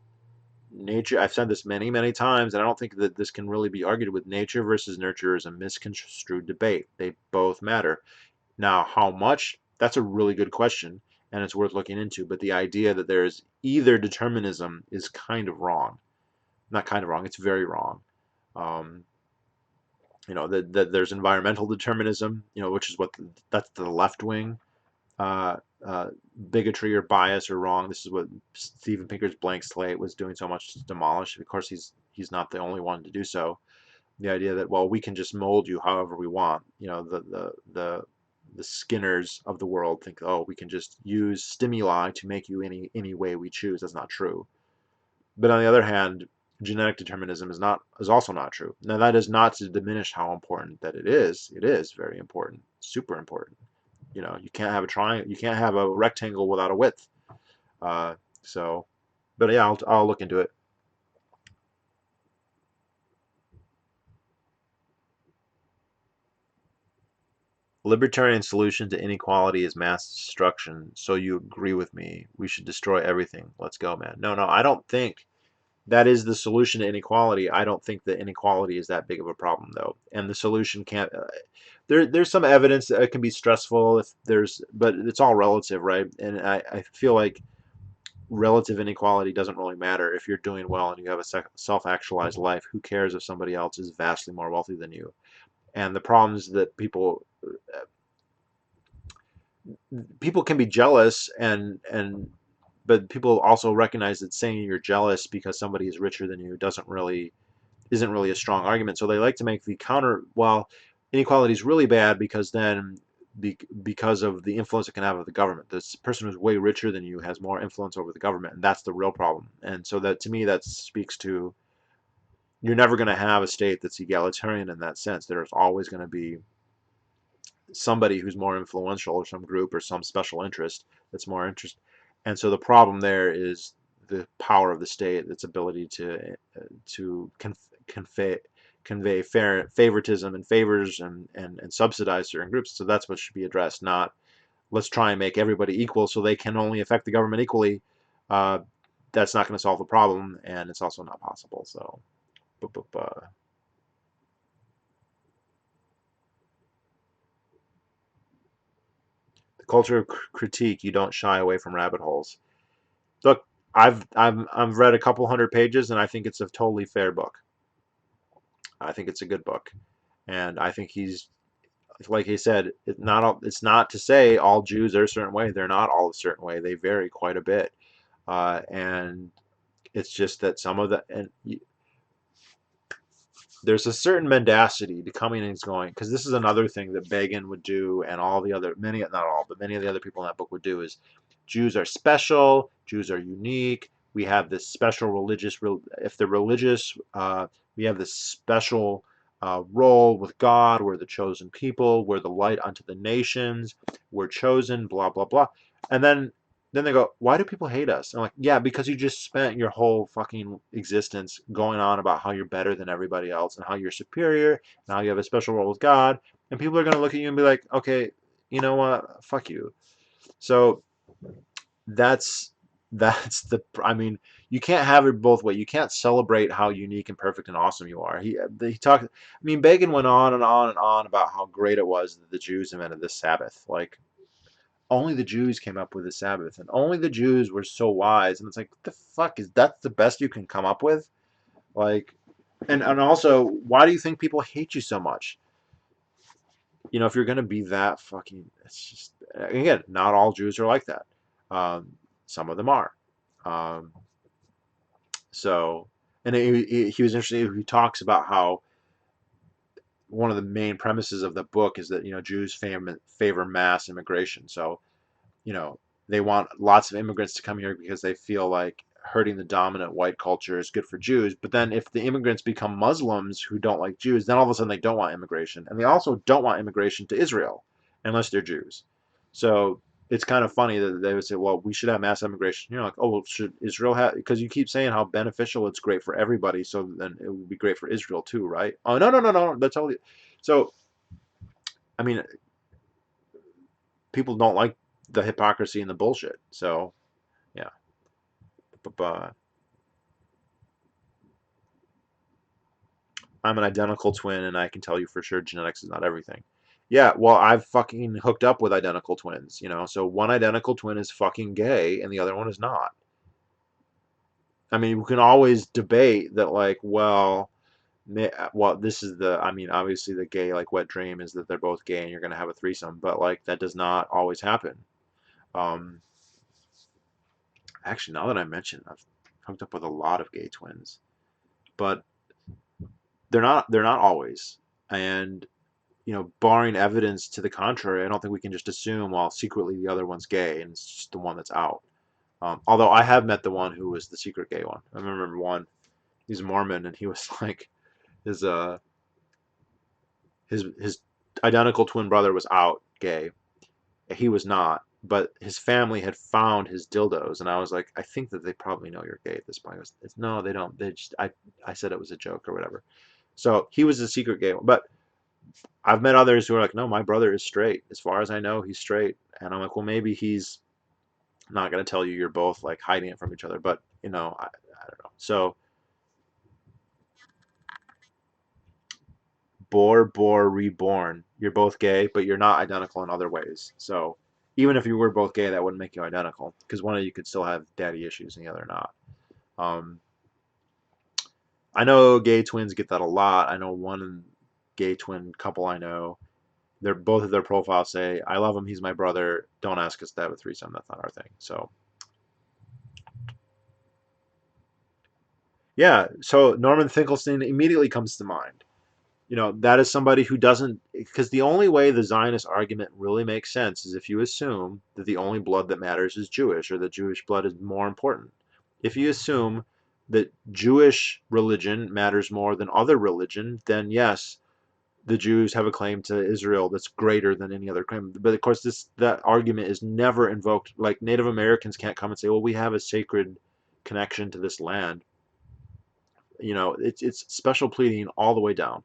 nature, I've said this many, many times, and I don't think that this can really be argued with. Nature versus nurture is a misconstrued debate. They both matter. Now, how much? That's a really good question, and it's worth looking into. But the idea that there's either determinism is kind of wrong. Not kind of wrong, it's very wrong. Um, that there's environmental determinism, which is that's the left wing. Uh, uh, Bigotry or bias or wrong. This is what Steven Pinker's Blank Slate was doing so much to demolish. Of course, he's not the only one to do so. The idea that, well, we can just mold you however we want. The Skinners of the world think, oh, we can just use stimuli to make you any way we choose. That's not true. But on the other hand, genetic determinism is also not true. Now, that is not to diminish how important that it is. It is very important, super important. You can't have a triangle, you can't have a rectangle without a width. Uh, so, but yeah, I'll look into it. Libertarian solution to inequality is mass destruction. So you agree with me? We should destroy everything. Let's go, man. No, no, I don't think that is the solution to inequality. I don't think that inequality is that big of a problem, though. And the solution can't. There's some evidence that it can be stressful but it's all relative, right? And I feel like relative inequality doesn't really matter if you're doing well and you have a self-actualized life. Who cares if somebody else is vastly more wealthy than you? And the problems that people can be jealous, and but people also recognize that saying you're jealous because somebody is richer than you doesn't really isn't really a strong argument. So they like to make the counter, well, inequality is really bad because then because of the influence it can have of the government. This person who's way richer than you has more influence over the government, and that's the real problem. And so that, to me, that speaks to, you're never going to have a state that's egalitarian in that sense. There's always going to be somebody who's more influential, or some group or some special interest that's more interest. And so the problem there is the power of the state, its ability to convey favoritism and favors and subsidize certain groups. So that's what should be addressed, not let's try and make everybody equal so they can only affect the government equally. Uh, that's not going to solve the problem, and it's also not possible. So, the culture of critique, you don't shy away from rabbit holes. Look, I've read a couple hundred pages, and I think it's a totally fair book. I think it's a good book, and I think he's, like he said, it's not to say all Jews are a certain way. They're not all a certain way. They vary quite a bit, and it's just that some of the, and there's a certain mendacity to coming and going, because this is another thing that Begin would do, and all the other, many, not all, but many of the other people in that book would do, is Jews are special, Jews are unique, we have this special religious, if they're religious, we have this special role with God, we're the chosen people, we're the light unto the nations, we're chosen, blah blah blah. And then they go, why do people hate us? And I'm like, yeah, because you just spent your whole fucking existence going on about how you're better than everybody else and how you're superior and how you have a special role with God. And people are going to look at you and be like, okay, you know what? Fuck you. So that's I mean, you can't have it both ways. You can't celebrate how unique and perfect and awesome you are. He talked, I mean, Begin went on and on and on about how great it was that the Jews invented this Sabbath. Like, only the Jews came up with the Sabbath, and only the Jews were so wise. And it's like, what the fuck, is that the best you can come up with? Like, and also, why do you think people hate you so much? You know, if you're gonna be that fucking, it's just, again, not all Jews are like that. Um, some of them are. Um, so, and he was interesting. He talks about how one of the main premises of the book is that, Jews favor mass immigration. So, you know, they want lots of immigrants to come here because they feel like hurting the dominant white culture is good for Jews. But then if the immigrants become Muslims who don't like Jews, then all of a sudden they don't want immigration. And they also don't want immigration to Israel unless they're Jews. So it's kind of funny that they would say, well, we should have mass immigration. You're like, oh, well, should Israel have? Because you keep saying how beneficial it's great for everybody. So then it would be great for Israel too, right? Oh, no, no, no, no. That's totally. So, I mean, people don't like the hypocrisy and the bullshit. So, yeah. But I'm an identical twin, and I can tell you for sure genetics is not everything. Yeah, well, I've fucking hooked up with identical twins, so one identical twin is fucking gay, and the other one is not. I mean, we can always debate that, like, well, this is I mean, obviously the gay, like, wet dream is that they're both gay and you're going to have a threesome, but, like, that does not always happen. Um, Actually, now that I mention, I've hooked up with a lot of gay twins, but they're not always. And barring evidence to the contrary, I don't think we can just assume, well, secretly the other one's gay and it's just the one that's out. Although I have met the one who was the secret gay one. I remember one. He's Mormon, and he was like, his his identical twin brother was out gay. He was not, but his family had found his dildos, and I was like, I think that they probably know you're gay at this point. No, they don't. They just I said it was a joke or whatever. So he was the secret gay one, but I've met others who are like, no, my brother is straight. As far as I know, he's straight. And I'm like, well, maybe he's not going to tell you you're both like hiding it from each other. But, I don't know. So, Bor, reborn. You're both gay, but you're not identical in other ways. So, even if you were both gay, that wouldn't make you identical because one of you could still have daddy issues and the other not. Um, I know gay twins get that a lot. I know one gay twin couple I know, they're both of their profiles say, "I love him. He's my brother. Don't ask us to have a threesome. That's not our thing." So Yeah, so Norman Finkelstein immediately comes to mind. That is somebody who doesn't, because the only way the Zionist argument really makes sense is if you assume that the only blood that matters is Jewish, or that Jewish blood is more important. If you assume that Jewish religion matters more than other religion, then yes, the Jews have a claim to Israel that's greater than any other claim. But of course, that argument is never invoked. Like Native Americans can't come and say, "Well, we have a sacred connection to this land." It's special pleading all the way down.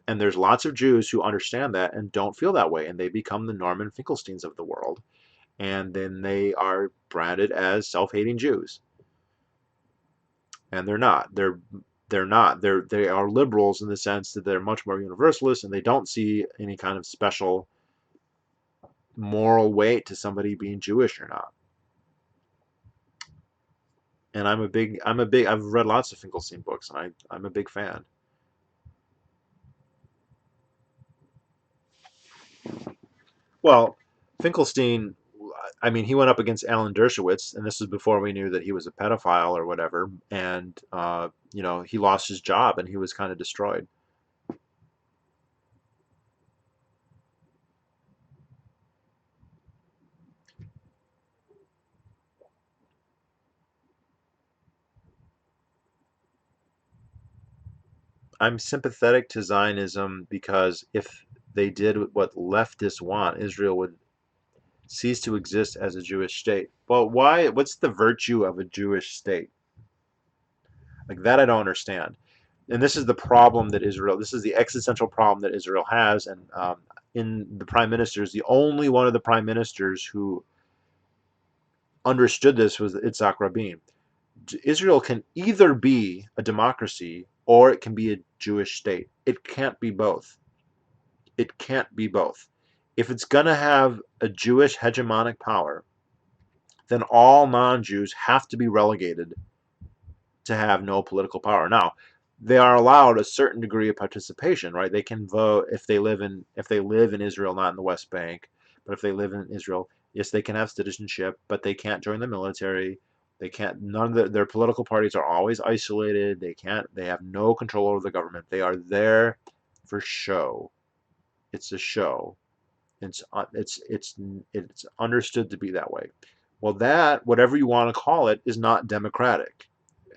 And there's lots of Jews who understand that and don't feel that way, and they become the Norman Finkelsteins of the world, and then they are branded as self-hating Jews, and they're not. They're not. They are liberals in the sense that they're much more universalist, and they don't see any kind of special moral weight to somebody being Jewish or not. And I've read lots of Finkelstein books, and I'm a big fan. Well, Finkelstein, I mean, he went up against Alan Dershowitz, and this was before we knew that he was a pedophile or whatever. And he lost his job, and he was kind of destroyed. I'm sympathetic to Zionism because if they did what leftists want, Israel would cease to exist as a Jewish state. Well, why? What's the virtue of a Jewish state? Like that, I don't understand. And this is the problem that Israel. This is the existential problem that Israel has. And in the prime ministers, the only one of the prime ministers who understood this was Itzhak Rabin. Israel can either be a democracy or it can be a Jewish state. It can't be both. It can't be both. If it's going to have a Jewish hegemonic power, then all non-Jews have to be relegated to have no political power. Now, they are allowed a certain degree of participation, right? They can vote if they live in Israel, not in the West Bank, but if they live in Israel, yes, they can have citizenship, but they can't join the military. They can't. None of their political parties are always isolated. They can't. They have no control over the government. They are there for show. It's a show. It's understood to be that way. Well, that whatever you want to call it is not democratic.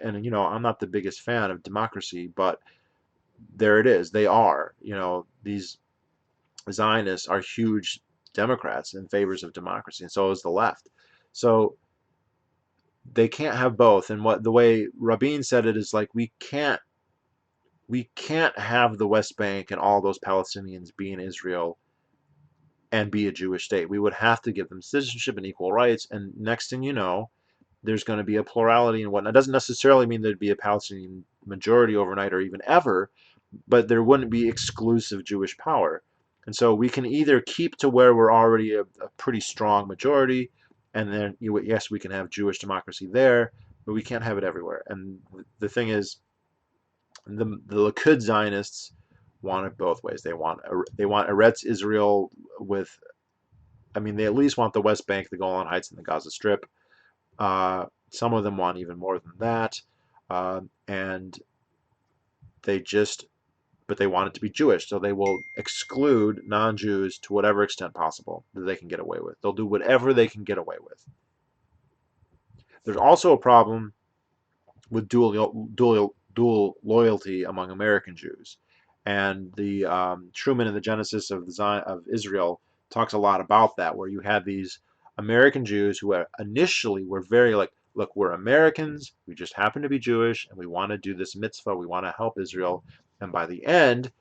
And I'm not the biggest fan of democracy, but there it is. They are. These Zionists are huge Democrats in favors of democracy, and so is the left. So they can't have both. And what the way Rabin said it is like we can't have the West Bank and all those Palestinians be in Israel and be a Jewish state. We would have to give them citizenship and equal rights. And next thing you know, there's going to be a plurality and whatnot. It doesn't necessarily mean there'd be a Palestinian majority overnight or even ever, but there wouldn't be exclusive Jewish power. And so we can either keep to where we're already a pretty strong majority, and then yes, we can have Jewish democracy there, but we can't have it everywhere. And the thing is, the Likud Zionists want it both ways. They want Eretz Israel with, I mean, they at least want the West Bank, the Golan Heights, and the Gaza Strip. Some of them want even more than that, and they just, but they want it to be Jewish, so they will exclude non-Jews to whatever extent possible that they can get away with. They'll do whatever they can get away with. There's also a problem with dual loyalty among American Jews, and the Truman in the Genesis of of Israel talks a lot about that, where you had these American Jews who initially were very like, look, we're Americans, we just happen to be Jewish, and we want to do this mitzvah, we want to help Israel, and by the end,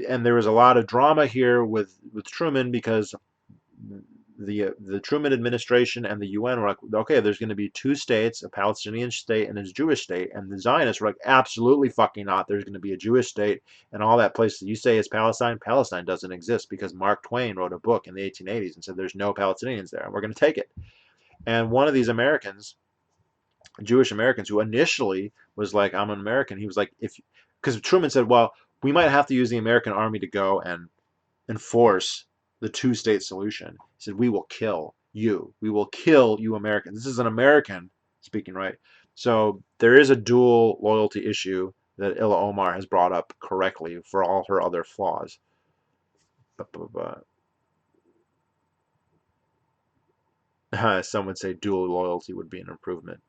and there was a lot of drama here with Truman because the Truman administration and the UN were like, okay, there's going to be two states, a Palestinian state and a Jewish state, and the Zionists were like, absolutely fucking not. There's going to be a Jewish state, and all that place that you say is Palestine. Palestine doesn't exist because Mark Twain wrote a book in the 1880s and said there's no Palestinians there, and we're going to take it. And one of these Americans, Jewish Americans, who initially was like, I'm an American, he was like, if because Truman said, well, we might have to use the American army to go and enforce the two-state solution. He said, we will kill you. We will kill you Americans. This is an American speaking, right? So there is a dual loyalty issue that Illa Omar has brought up correctly for all her other flaws. Some would say dual loyalty would be an improvement.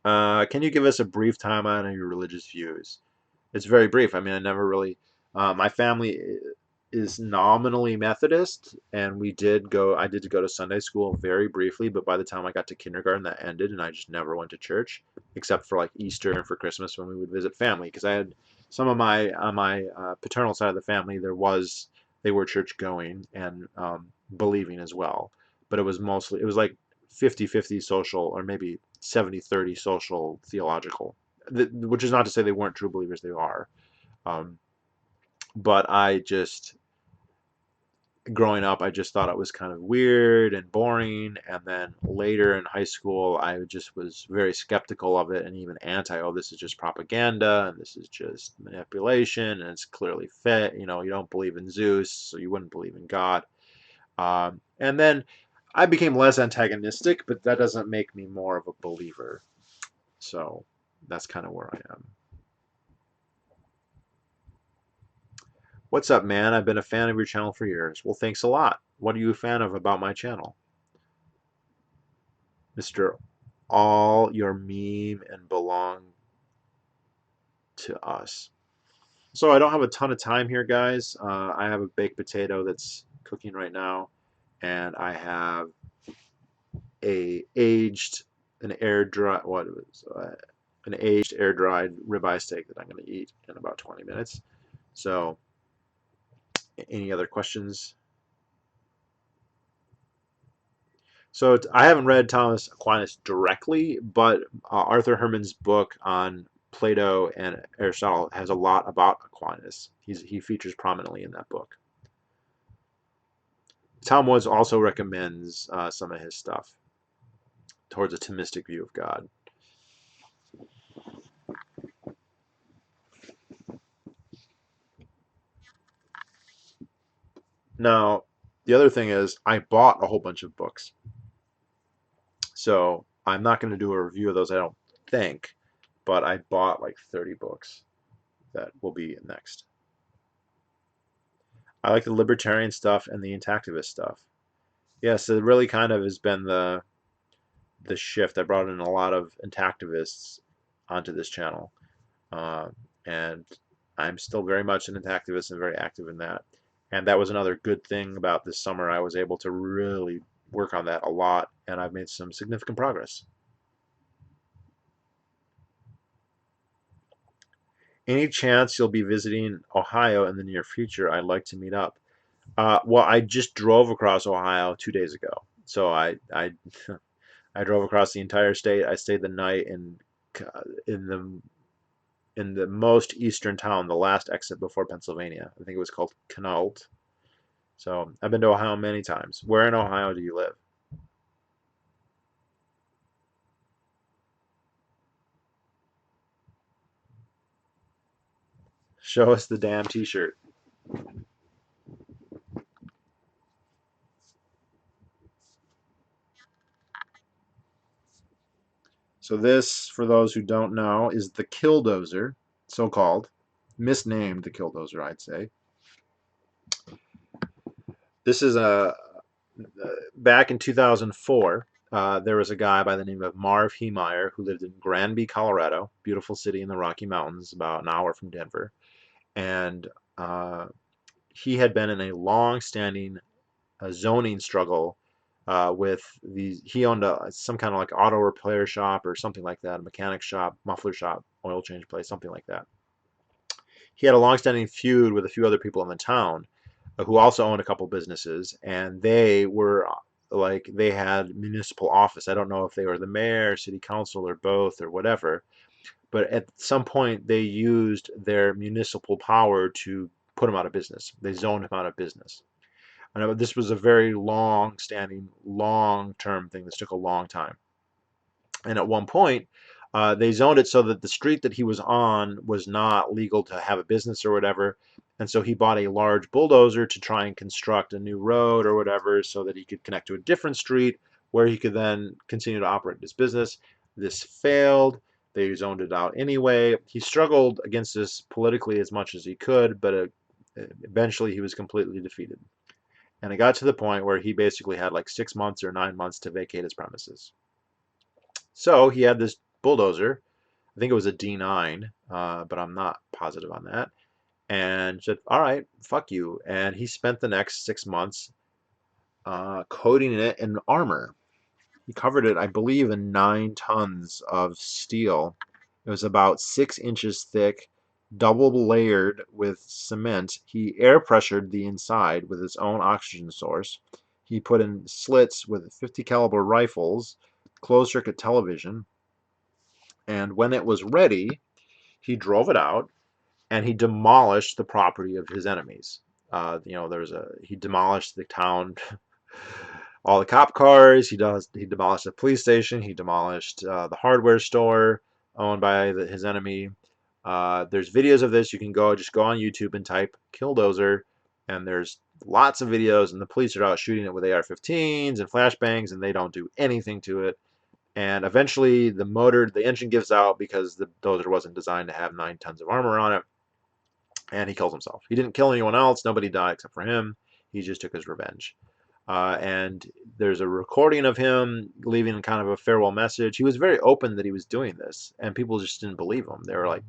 Can you give us a brief timeline on your religious views? It's very brief. I mean, I never really. My family is nominally Methodist, and we did go. I did go to Sunday school very briefly, but by the time I got to kindergarten, that ended, and I just never went to church, except for like Easter and for Christmas when we would visit family. Because I had some of my on my paternal side of the family, they were church going and believing as well, but it was like 50-50 social, or maybe 70-30 social theological, which is not to say they weren't true believers. They are. Um, but growing up, I just thought it was kind of weird and boring. And then later in high school, I just was very skeptical of it and even anti, oh, this is just propaganda and this is just manipulation and it's clearly fit. You know, you don't believe in Zeus, so you wouldn't believe in God. And then I became less antagonistic, but that doesn't make me more of a believer. So that's kind of where I am. What's up, man? I've been a fan of your channel for years. Well, thanks a lot. What are you a fan of about my channel? Mr. All your meme and belong to us. So I don't have a ton of time here, guys. I have a baked potato that's cooking right now, and I have a aged, an air dry, what it was, an aged air dried ribeye steak that I'm going to eat in about 20 minutes. So, any other questions? So I haven't read Thomas Aquinas directly, but Arthur Herman's book on Plato and Aristotle has a lot about Aquinas. He features prominently in that book. Tom Woods also recommends some of his stuff towards a Thomistic view of God. Now, the other thing is I bought a whole bunch of books. So I'm not going to do a review of those, I don't think, but I bought like 30 books that will be next. I like the libertarian stuff and the intactivist stuff. Yes, it really kind of has been the shift. I brought in a lot of intactivists onto this channel, uh, and I'm still very much an intactivist and very active in that. And that was another good thing about this summer. I was able to really work on that a lot, and I've made some significant progress. Any chance you'll be visiting Ohio in the near future? I'd like to meet up. Well, I just drove across Ohio 2 days ago, so I drove across the entire state. I stayed the night in the most eastern town, the last exit before Pennsylvania. I think it was called Kanault. So I've been to Ohio many times. Where in Ohio do you live? Show us the damn T-shirt. So this, for those who don't know, is the Killdozer, so-called, misnamed the Killdozer, I'd say. This is back in 2004. There was a guy by the name of Marv Heemeyer who lived in Granby, Colorado, beautiful city in the Rocky Mountains, about an hour from Denver, and uh, he had been in a long-standing zoning struggle with these. He owned some kind of like auto repair shop or something like that, a mechanic shop, muffler shop, oil change place, something like that. He had a long-standing feud with a few other people in the town who also owned a couple businesses, and they were like they had municipal office. I don't know if they were the mayor, city council, or both, or whatever. But at some point, they used their municipal power to put him out of business. They zoned him out of business. And this was a very long-standing, long-term thing. This took a long time. And at one point, they zoned it so that the street that he was on was not legal to have a business or whatever. And so he bought a large bulldozer to try and construct a new road or whatever so that he could connect to a different street where he could then continue to operate his business. This failed. They zoned it out anyway. He struggled against this politically as much as he could, but eventually he was completely defeated. And it got to the point where he basically had like 6 months or 9 months to vacate his premises. So he had this bulldozer. I think it was a D9, but I'm not positive on that. And said, "All right, fuck you." And he spent the next 6 months coating it in armor. He covered it, I believe, in 9 tons of steel. It was about 6 inches thick, double layered with cement. He air pressured the inside with his own oxygen source. He put in slits with 50 caliber rifles, closed circuit television, and when it was ready, he drove it out and he demolished the property of his enemies. He demolished the town, all the cop cars. He demolished the police station. He demolished the hardware store owned by his enemy. There's videos of this. You can just go on YouTube and type "killdozer," and there's lots of videos. And the police are out shooting it with AR-15s and flashbangs, and they don't do anything to it. And eventually, the engine gives out because the dozer wasn't designed to have 9 tons of armor on it, and he kills himself. He didn't kill anyone else. Nobody died except for him. He just took his revenge. And there's a recording of him leaving kind of a farewell message. He was very open that he was doing this, and people just didn't believe him. They were like,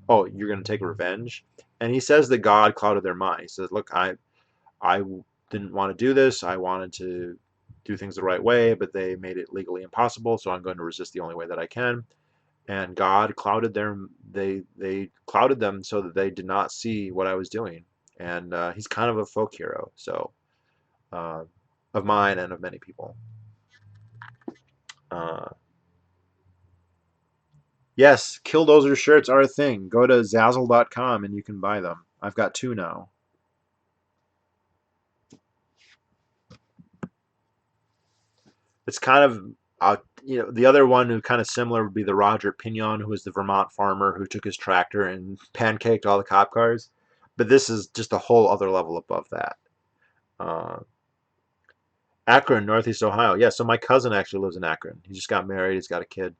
"Oh, you're going to take revenge?" And he says that God clouded their mind. He says, "Look, I didn't want to do this. I wanted to do things the right way, but they made it legally impossible, so I'm going to resist the only way that I can." And God clouded they clouded them so that they did not see what I was doing. And he's kind of a folk hero, so uh, of mine and of many people. Uh, yes, Killdozer shirts are a thing. Go to Zazzle.com and you can buy them. I've got 2 now. It's kind of the other one who kind of similar would be the Roger Pignon, who was the Vermont farmer who took his tractor and pancaked all the cop cars. But this is just a whole other level above that. Uh, Akron, Northeast Ohio. Yeah, so my cousin actually lives in Akron. He just got married. He's got a kid.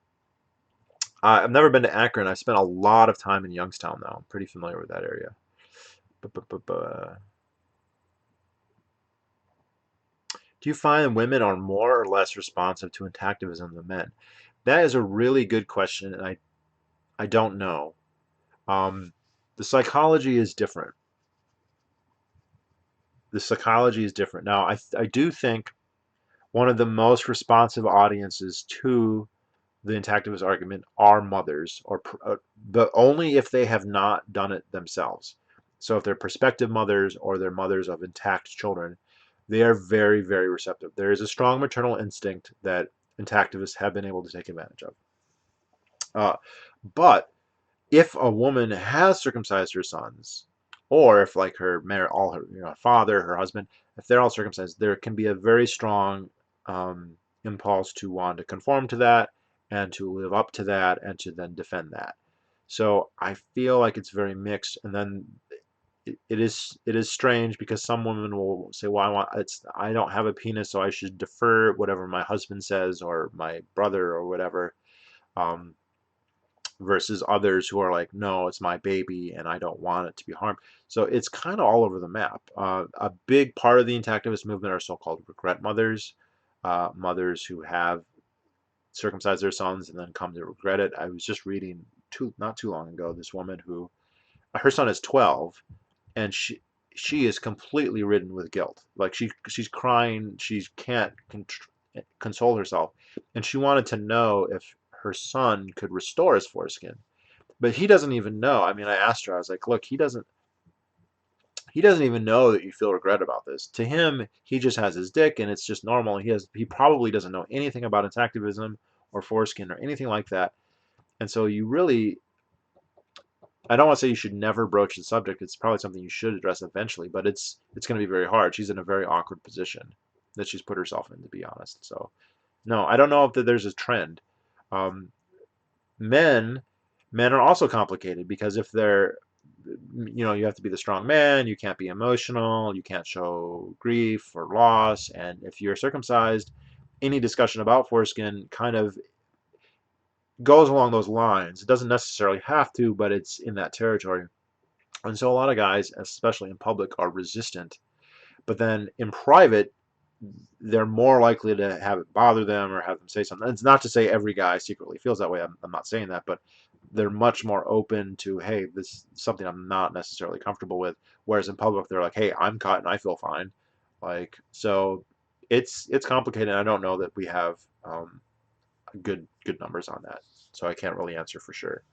I've never been to Akron. I've spent a lot of time in Youngstown, though. I'm pretty familiar with that area. Do you find women are more or less responsive to intactivism than men? That is a really good question, and I don't know. Um, the psychology is different. The psychology is different. Now, I do think one of the most responsive audiences to the intactivist argument are mothers, but only if they have not done it themselves. So if they're prospective mothers or they're mothers of intact children, they are very, very receptive. There is a strong maternal instinct that intactivists have been able to take advantage of. Uh, but if a woman has circumcised her sons, or if like all her father, her husband, if they're all circumcised, there can be a very strong impulse to want to conform to that and to live up to that and to then defend that. So I feel like it's very mixed, and then it is strange because some women will say, "Well, I don't have a penis, so I should defer whatever my husband says or my brother or whatever." Um, Versus others who are like, no, it's my baby and I don't want it to be harmed. So it's kind of all over the map. A big part of the intactivist movement are so-called regret mothers, mothers who have circumcised their sons and then come to regret it. I was just reading not too long ago this woman who her son is 12 and she is completely ridden with guilt. Like she's crying, she can't console herself, and she wanted to know if her son could restore his foreskin, but he doesn't even know. I mean, I asked her, I was like, look, he doesn't even know that you feel regret about this. To him, he just has his dick and it's just normal. He probably doesn't know anything about its activism or foreskin or anything like that. And so you really, I don't want to say you should never broach the subject. It's probably something you should address eventually, but it's going to be very hard. She's in a very awkward position that she's put herself in, to be honest. So no, I don't know if there's a trend. Um, men men are also complicated because if they're you have to be the strong man, you can't be emotional, you can't show grief or loss, and if you're circumcised, any discussion about foreskin kind of goes along those lines. It doesn't necessarily have to, but it's in that territory. And so a lot of guys, especially in public, are resistant. But then in private, they're more likely to have it bother them or have them say something. It's not to say every guy secretly feels that way. I'm not saying that, but they're much more open to, hey, this is something I'm not necessarily comfortable with. Whereas in public, they're like, hey, I'm caught and I feel fine. Like, so it's complicated. I don't know that we have good numbers on that, so I can't really answer for sure.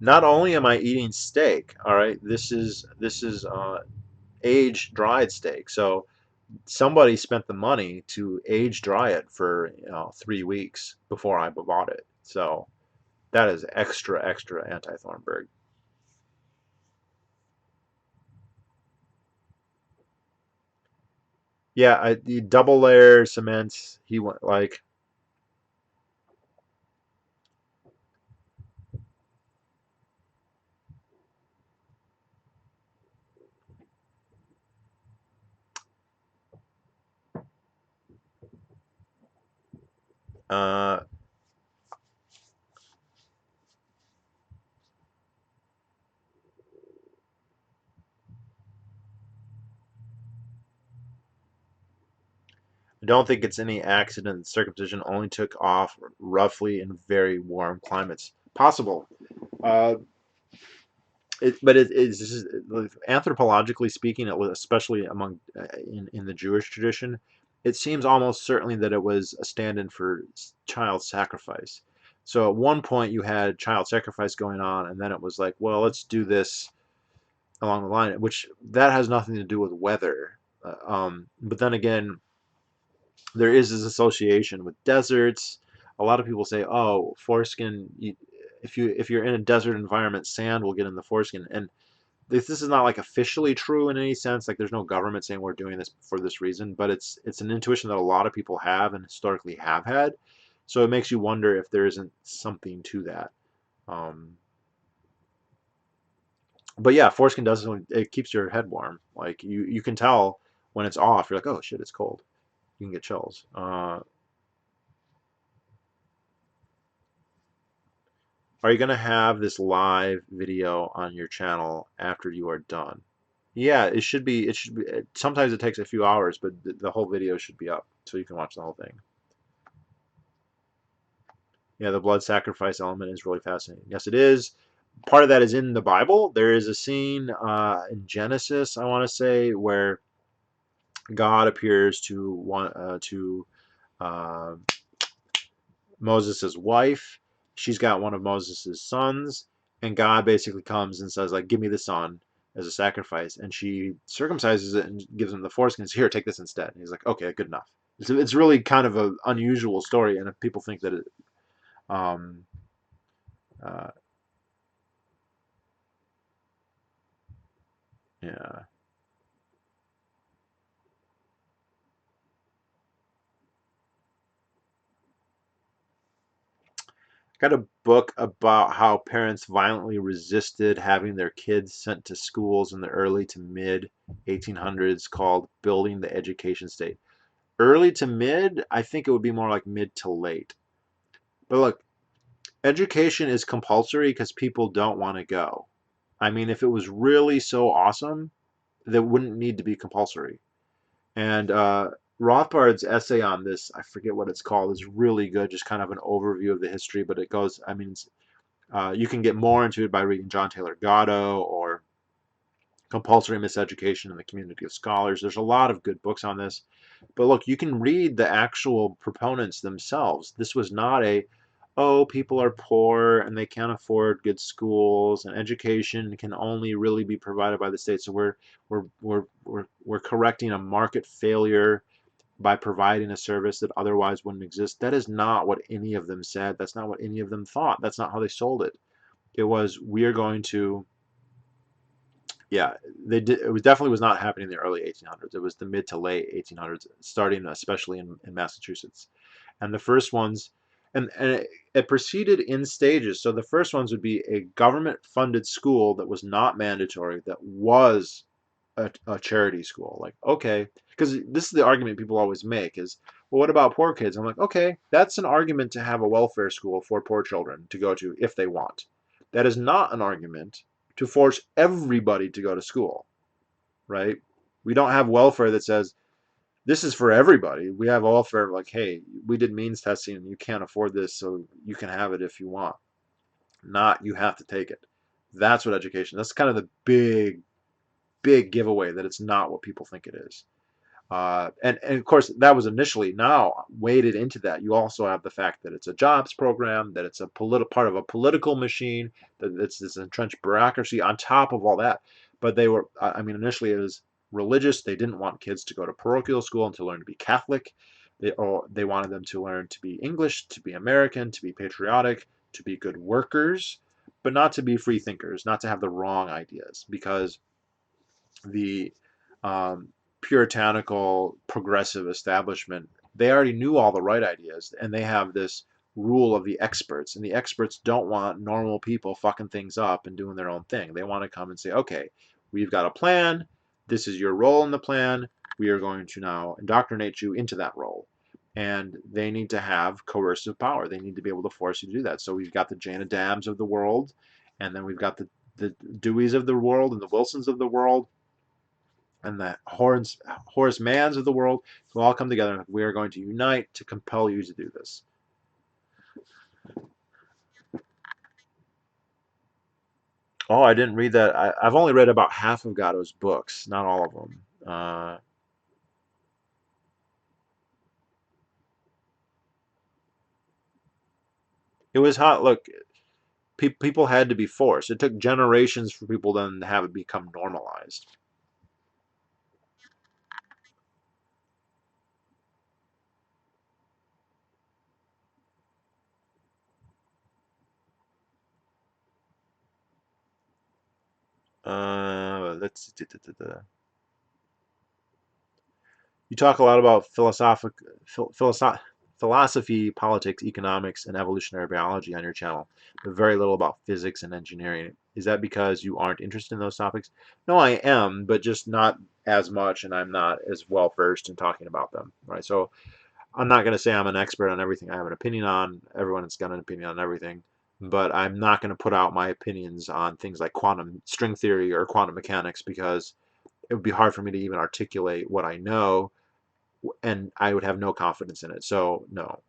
Not only am I eating steak, all right, this is aged dried steak. So somebody spent the money to age dry it for 3 weeks before I bought it. So that is extra anti-Thornburg. Yeah, the double layer cement. He went like I don't think it's any accident that circumcision only took off roughly in very warm climates. Possible. Uh, but it's just, anthropologically speaking, especially among in the Jewish tradition, it seems almost certainly that it was a stand-in for child sacrifice. So at one point you had child sacrifice going on, and then it was like, well, let's do this along the line, which that has nothing to do with weather. But then again, there is this association with deserts. A lot of people say, oh, foreskin. If you're in a desert environment, sand will get in the foreskin, and this is not like officially true in any sense. Like there's no government saying we're doing this for this reason, but it's an intuition that a lot of people have and historically have had. So it makes you wonder if there isn't something to that. Um, but yeah, foreskin does it keeps your head warm. Like you can tell when it's off. You're like, oh shit, it's cold. You can get chills. Are you gonna have this live video on your channel after you are done? Yeah, it should be. It should be. Sometimes it takes a few hours, but the whole video should be up, so you can watch the whole thing. Yeah, the blood sacrifice element is really fascinating. Yes, it is. Part of that is in the Bible. There is a scene in Genesis, I want to say, where God appears to uh, Moses' wife. She's got one of Moses' sons, and God basically comes and says, like, give me the son as a sacrifice. And she circumcises it and gives him the foreskin. Says, here, take this instead. And he's like, okay, good enough. It's really kind of an unusual story, and if people think that it, um, uh, yeah. Got a book about how parents violently resisted having their kids sent to schools in the early to mid 1800s called Building the Education State. Early to mid, I think it would be more like mid to late. But look, education is compulsory because people don't want to go. I mean, if it was really so awesome, that wouldn't need to be compulsory. And Rothbard's essay on this, I forget what it's called, is really good. Just kind of an overview of the history, but it goes. I mean, you can get more into it by reading John Taylor Gatto or Compulsory Miseducation in the Community of Scholars. There's a lot of good books on this. But look, you can read the actual proponents themselves. This was not a, oh, people are poor and they can't afford good schools and education can only really be provided by the state. So we're correcting a market failure by providing a service that otherwise wouldn't exist. That is not what any of them said. That's not what any of them thought. That's not how they sold it. It was, we are going to, yeah, they did. It was definitely was not happening in the early 1800s. It was the mid to late 1800s, starting especially in Massachusetts. And the first ones, And it proceeded in stages. So the first ones would be a government-funded school that was not mandatory, that was a charity school. Like, okay, because this is the argument people always make is, well, what about poor kids? I'm like, okay, that's an argument to have a welfare school for poor children to go to if they want. That is not an argument to force everybody to go to school, right? We don't have welfare that says this is for everybody. We have welfare like, hey, we did means testing and you can't afford this, so you can have it if you want. Not you have to take it. That's what education. That's kind of the big giveaway that it's not what people think it is. And of course, that was initially. Now, weighted into that, you also have the fact that it's a jobs program, that it's a part of a political machine, that it's this entrenched bureaucracy on top of all that. But they were, I mean, initially it was religious. They didn't want kids to go to parochial school and to learn to be Catholic. They wanted them to learn to be English, to be American, to be patriotic, to be good workers, but not to be free thinkers, not to have the wrong ideas, because the um, puritanical progressive establishment, they already knew all the right ideas, and they have this rule of the experts, and the experts don't want normal people fucking things up and doing their own thing. They want to come and say, okay, we've got a plan, this is your role in the plan, we are going to now indoctrinate you into that role. And they need to have coercive power. They need to be able to force you to do that. So we've got the Jana Dams of the world, and then we've got the Deweys of the world and the Wilsons of the world and the Horace Manns of the world who all come together. We are going to unite to compel you to do this. Oh, I didn't read that. I've only read about half of Gatto's books, not all of them. It was hot. Look, people had to be forced. It took generations for people then to have it become normalized. Let's You talk a lot about philosophy, politics, economics, and evolutionary biology on your channel, but very little about physics and engineering. Is that because you aren't interested in those topics? No, I am, but just not as much, and I'm not as well versed in talking about them, right? So I'm not going to say I'm an expert on everything I have an opinion on. Everyone's got an opinion on everything, but I'm not going to put out my opinions on things like quantum string theory or quantum mechanics because it would be hard for me to even articulate what I know, and I would have no confidence in it. So no,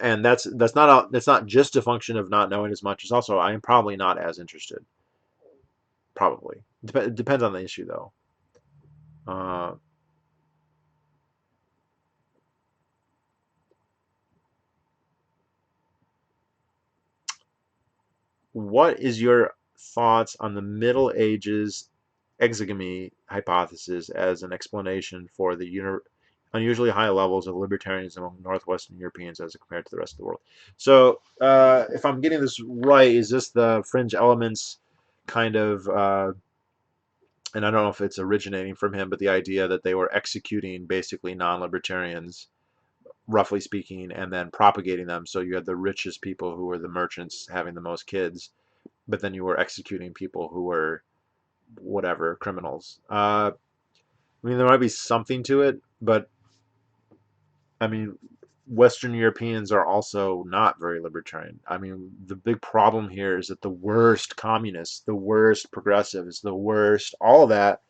and that's not just a function of not knowing as much. It's also I am probably not as interested. Probably it depends on the issue though. Uh, what is your thoughts on the Middle Ages exogamy hypothesis as an explanation for the unusually high levels of libertarianism among Northwestern Europeans as compared to the rest of the world? So, if I'm getting this right, is this the fringe elements kind of, and I don't know if it's originating from him, but the idea that they were executing basically non-libertarians, roughly speaking, and then propagating them. So you had the richest people who were the merchants having the most kids, but then you were executing people who were whatever criminals. I mean, there might be something to it, but I mean, Western Europeans are also not very libertarian. I mean, the big problem here is that the worst communists, the worst progressives, the worst, all of that,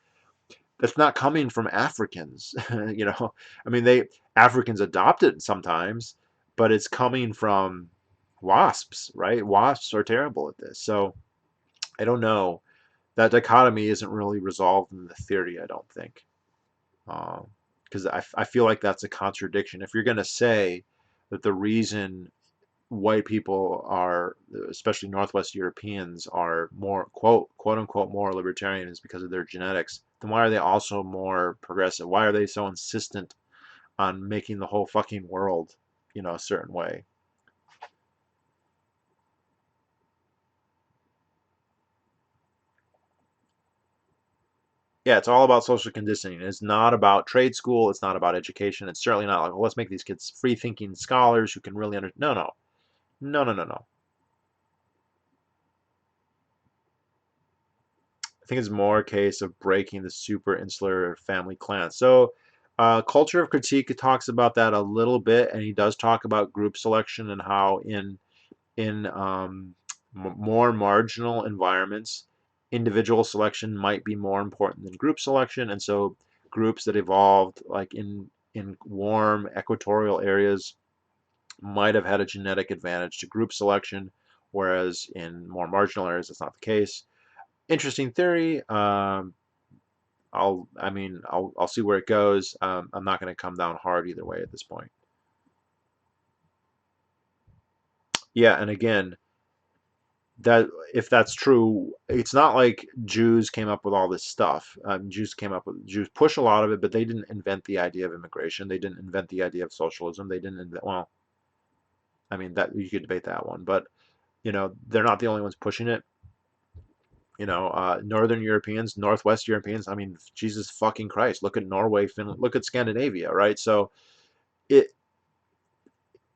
that's not coming from Africans. You know, I mean, Africans adopt it sometimes, but it's coming from WASPs, right? WASPs are terrible at this. So I don't know. That dichotomy isn't really resolved in the theory, I don't think. Because I feel like that's a contradiction. If you're going to say that the reason white people are, especially Northwest Europeans, are more quote unquote more libertarian is because of their genetics, then why are they also more progressive? Why are they so insistent on making the whole fucking world, a certain way? Yeah, it's all about social conditioning. It's not about trade school. It's not about education. It's certainly not like, well, let's make these kids free-thinking scholars who can really understand. No, no, no, no, no, no. I think it's more a case of breaking the super insular family clan. So, culture of critique talks about that a little bit, and he does talk about group selection and how in more marginal environments, individual selection might be more important than group selection, and so groups that evolved like in warm equatorial areas might have had a genetic advantage to group selection, whereas in more marginal areas, that's not the case. Interesting theory. I'll see where it goes. I'm not going to come down hard either way at this point. Yeah, and again, that if that's true, it's not like Jews came up with all this stuff. Jews push a lot of it, but they didn't invent the idea of immigration. They didn't invent the idea of socialism. They didn't invent, well, I mean that you could debate that one, but they're not the only ones pushing it. Northern Europeans, Northwest Europeans. I mean, Jesus fucking Christ, look at Norway, Finland, look at Scandinavia, right? So it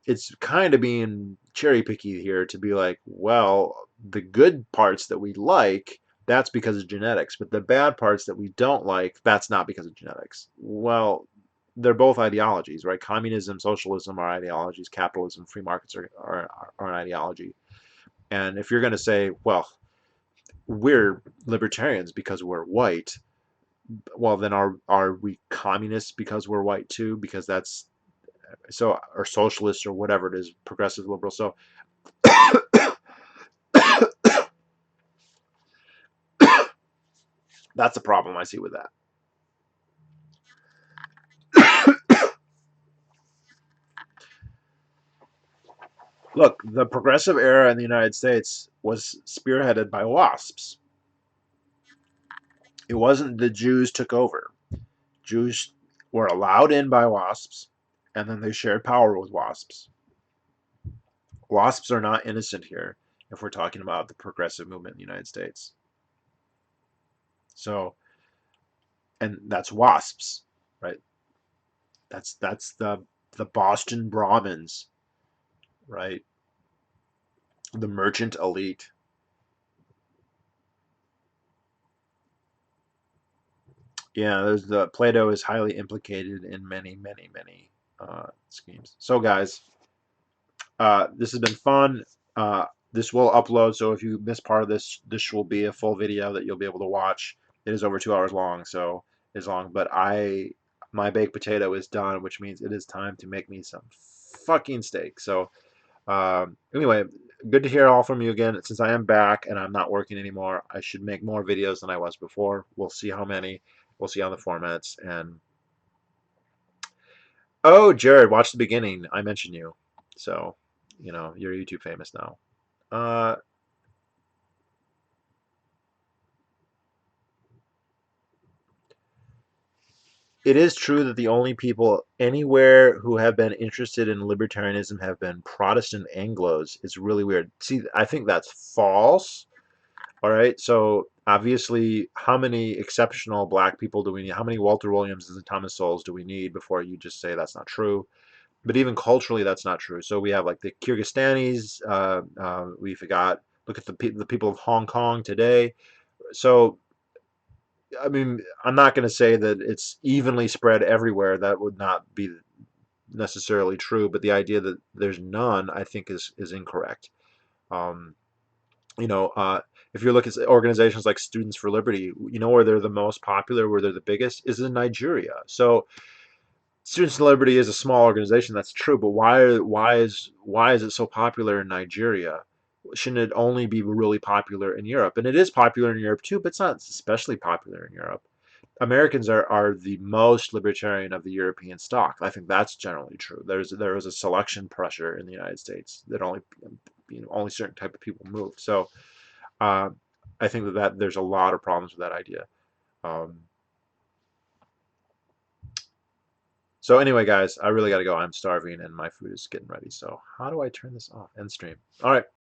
it's kind of being cherry picky here to be like, well, the good parts that we like, that's because of genetics, but the bad parts that we don't like, that's not because of genetics. Well, they're both ideologies, right? Communism, socialism are ideologies. Capitalism, free markets are an ideology. And if you're going to say, well, we're libertarians because we're white, well, then are we communists because we're white too? Because that's so, or socialists or whatever it is, progressive liberal. So that's a problem I see with that. Look, the progressive era in the United States was spearheaded by WASPs. It wasn't the Jews took over. Jews were allowed in by WASPs, and then they shared power with WASPs. WASPs are not innocent here if we're talking about the progressive movement in the United States. So, and that's WASPs, right? That's the Boston Brahmins, right? The merchant elite. Yeah, there's the Plato is highly implicated in many, many, many schemes. So, guys, this has been fun. This will upload, so if you miss part of this, this will be a full video that you'll be able to watch. It is over 2 hours long, so it's long. But my baked potato is done, which means it is time to make me some fucking steak. So, anyway, good to hear all from you again. Since I am back and I'm not working anymore, I should make more videos than I was before. We'll see how many. We'll see on the formats. And oh, Jared, watch the beginning. I mentioned you, so you're YouTube famous now. Uh, it is true that the only people anywhere who have been interested in libertarianism have been Protestant Anglos. It's really weird. See, I think that's false. All right, so obviously, how many exceptional black people do we need? How many Walter Williamses and Thomas Sowells do we need before you just say that's not true? But even culturally, that's not true. So we have like the Kyrgyzstanis. We forgot. Look at the people of Hong Kong today. So I mean, I'm not going to say that it's evenly spread everywhere. That would not be necessarily true. But the idea that there's none, I think, is incorrect. Um, you know, uh, if you look at organizations like Students for Liberty, where they're the most popular, where they're the biggest, is in Nigeria. So Students for Liberty is a small organization, that's true, but why is it so popular in Nigeria? Shouldn't it only be really popular in Europe? And it is popular in Europe too, but it's not especially popular in Europe. Americans are the most libertarian of the European stock. I think that's generally true. There is a selection pressure in the United States that only certain type of people move. So uh, I think that there's a lot of problems with that idea. Um, so anyway, guys, I really got to go. I'm starving and my food is getting ready. So how do I turn this off? End stream. All right.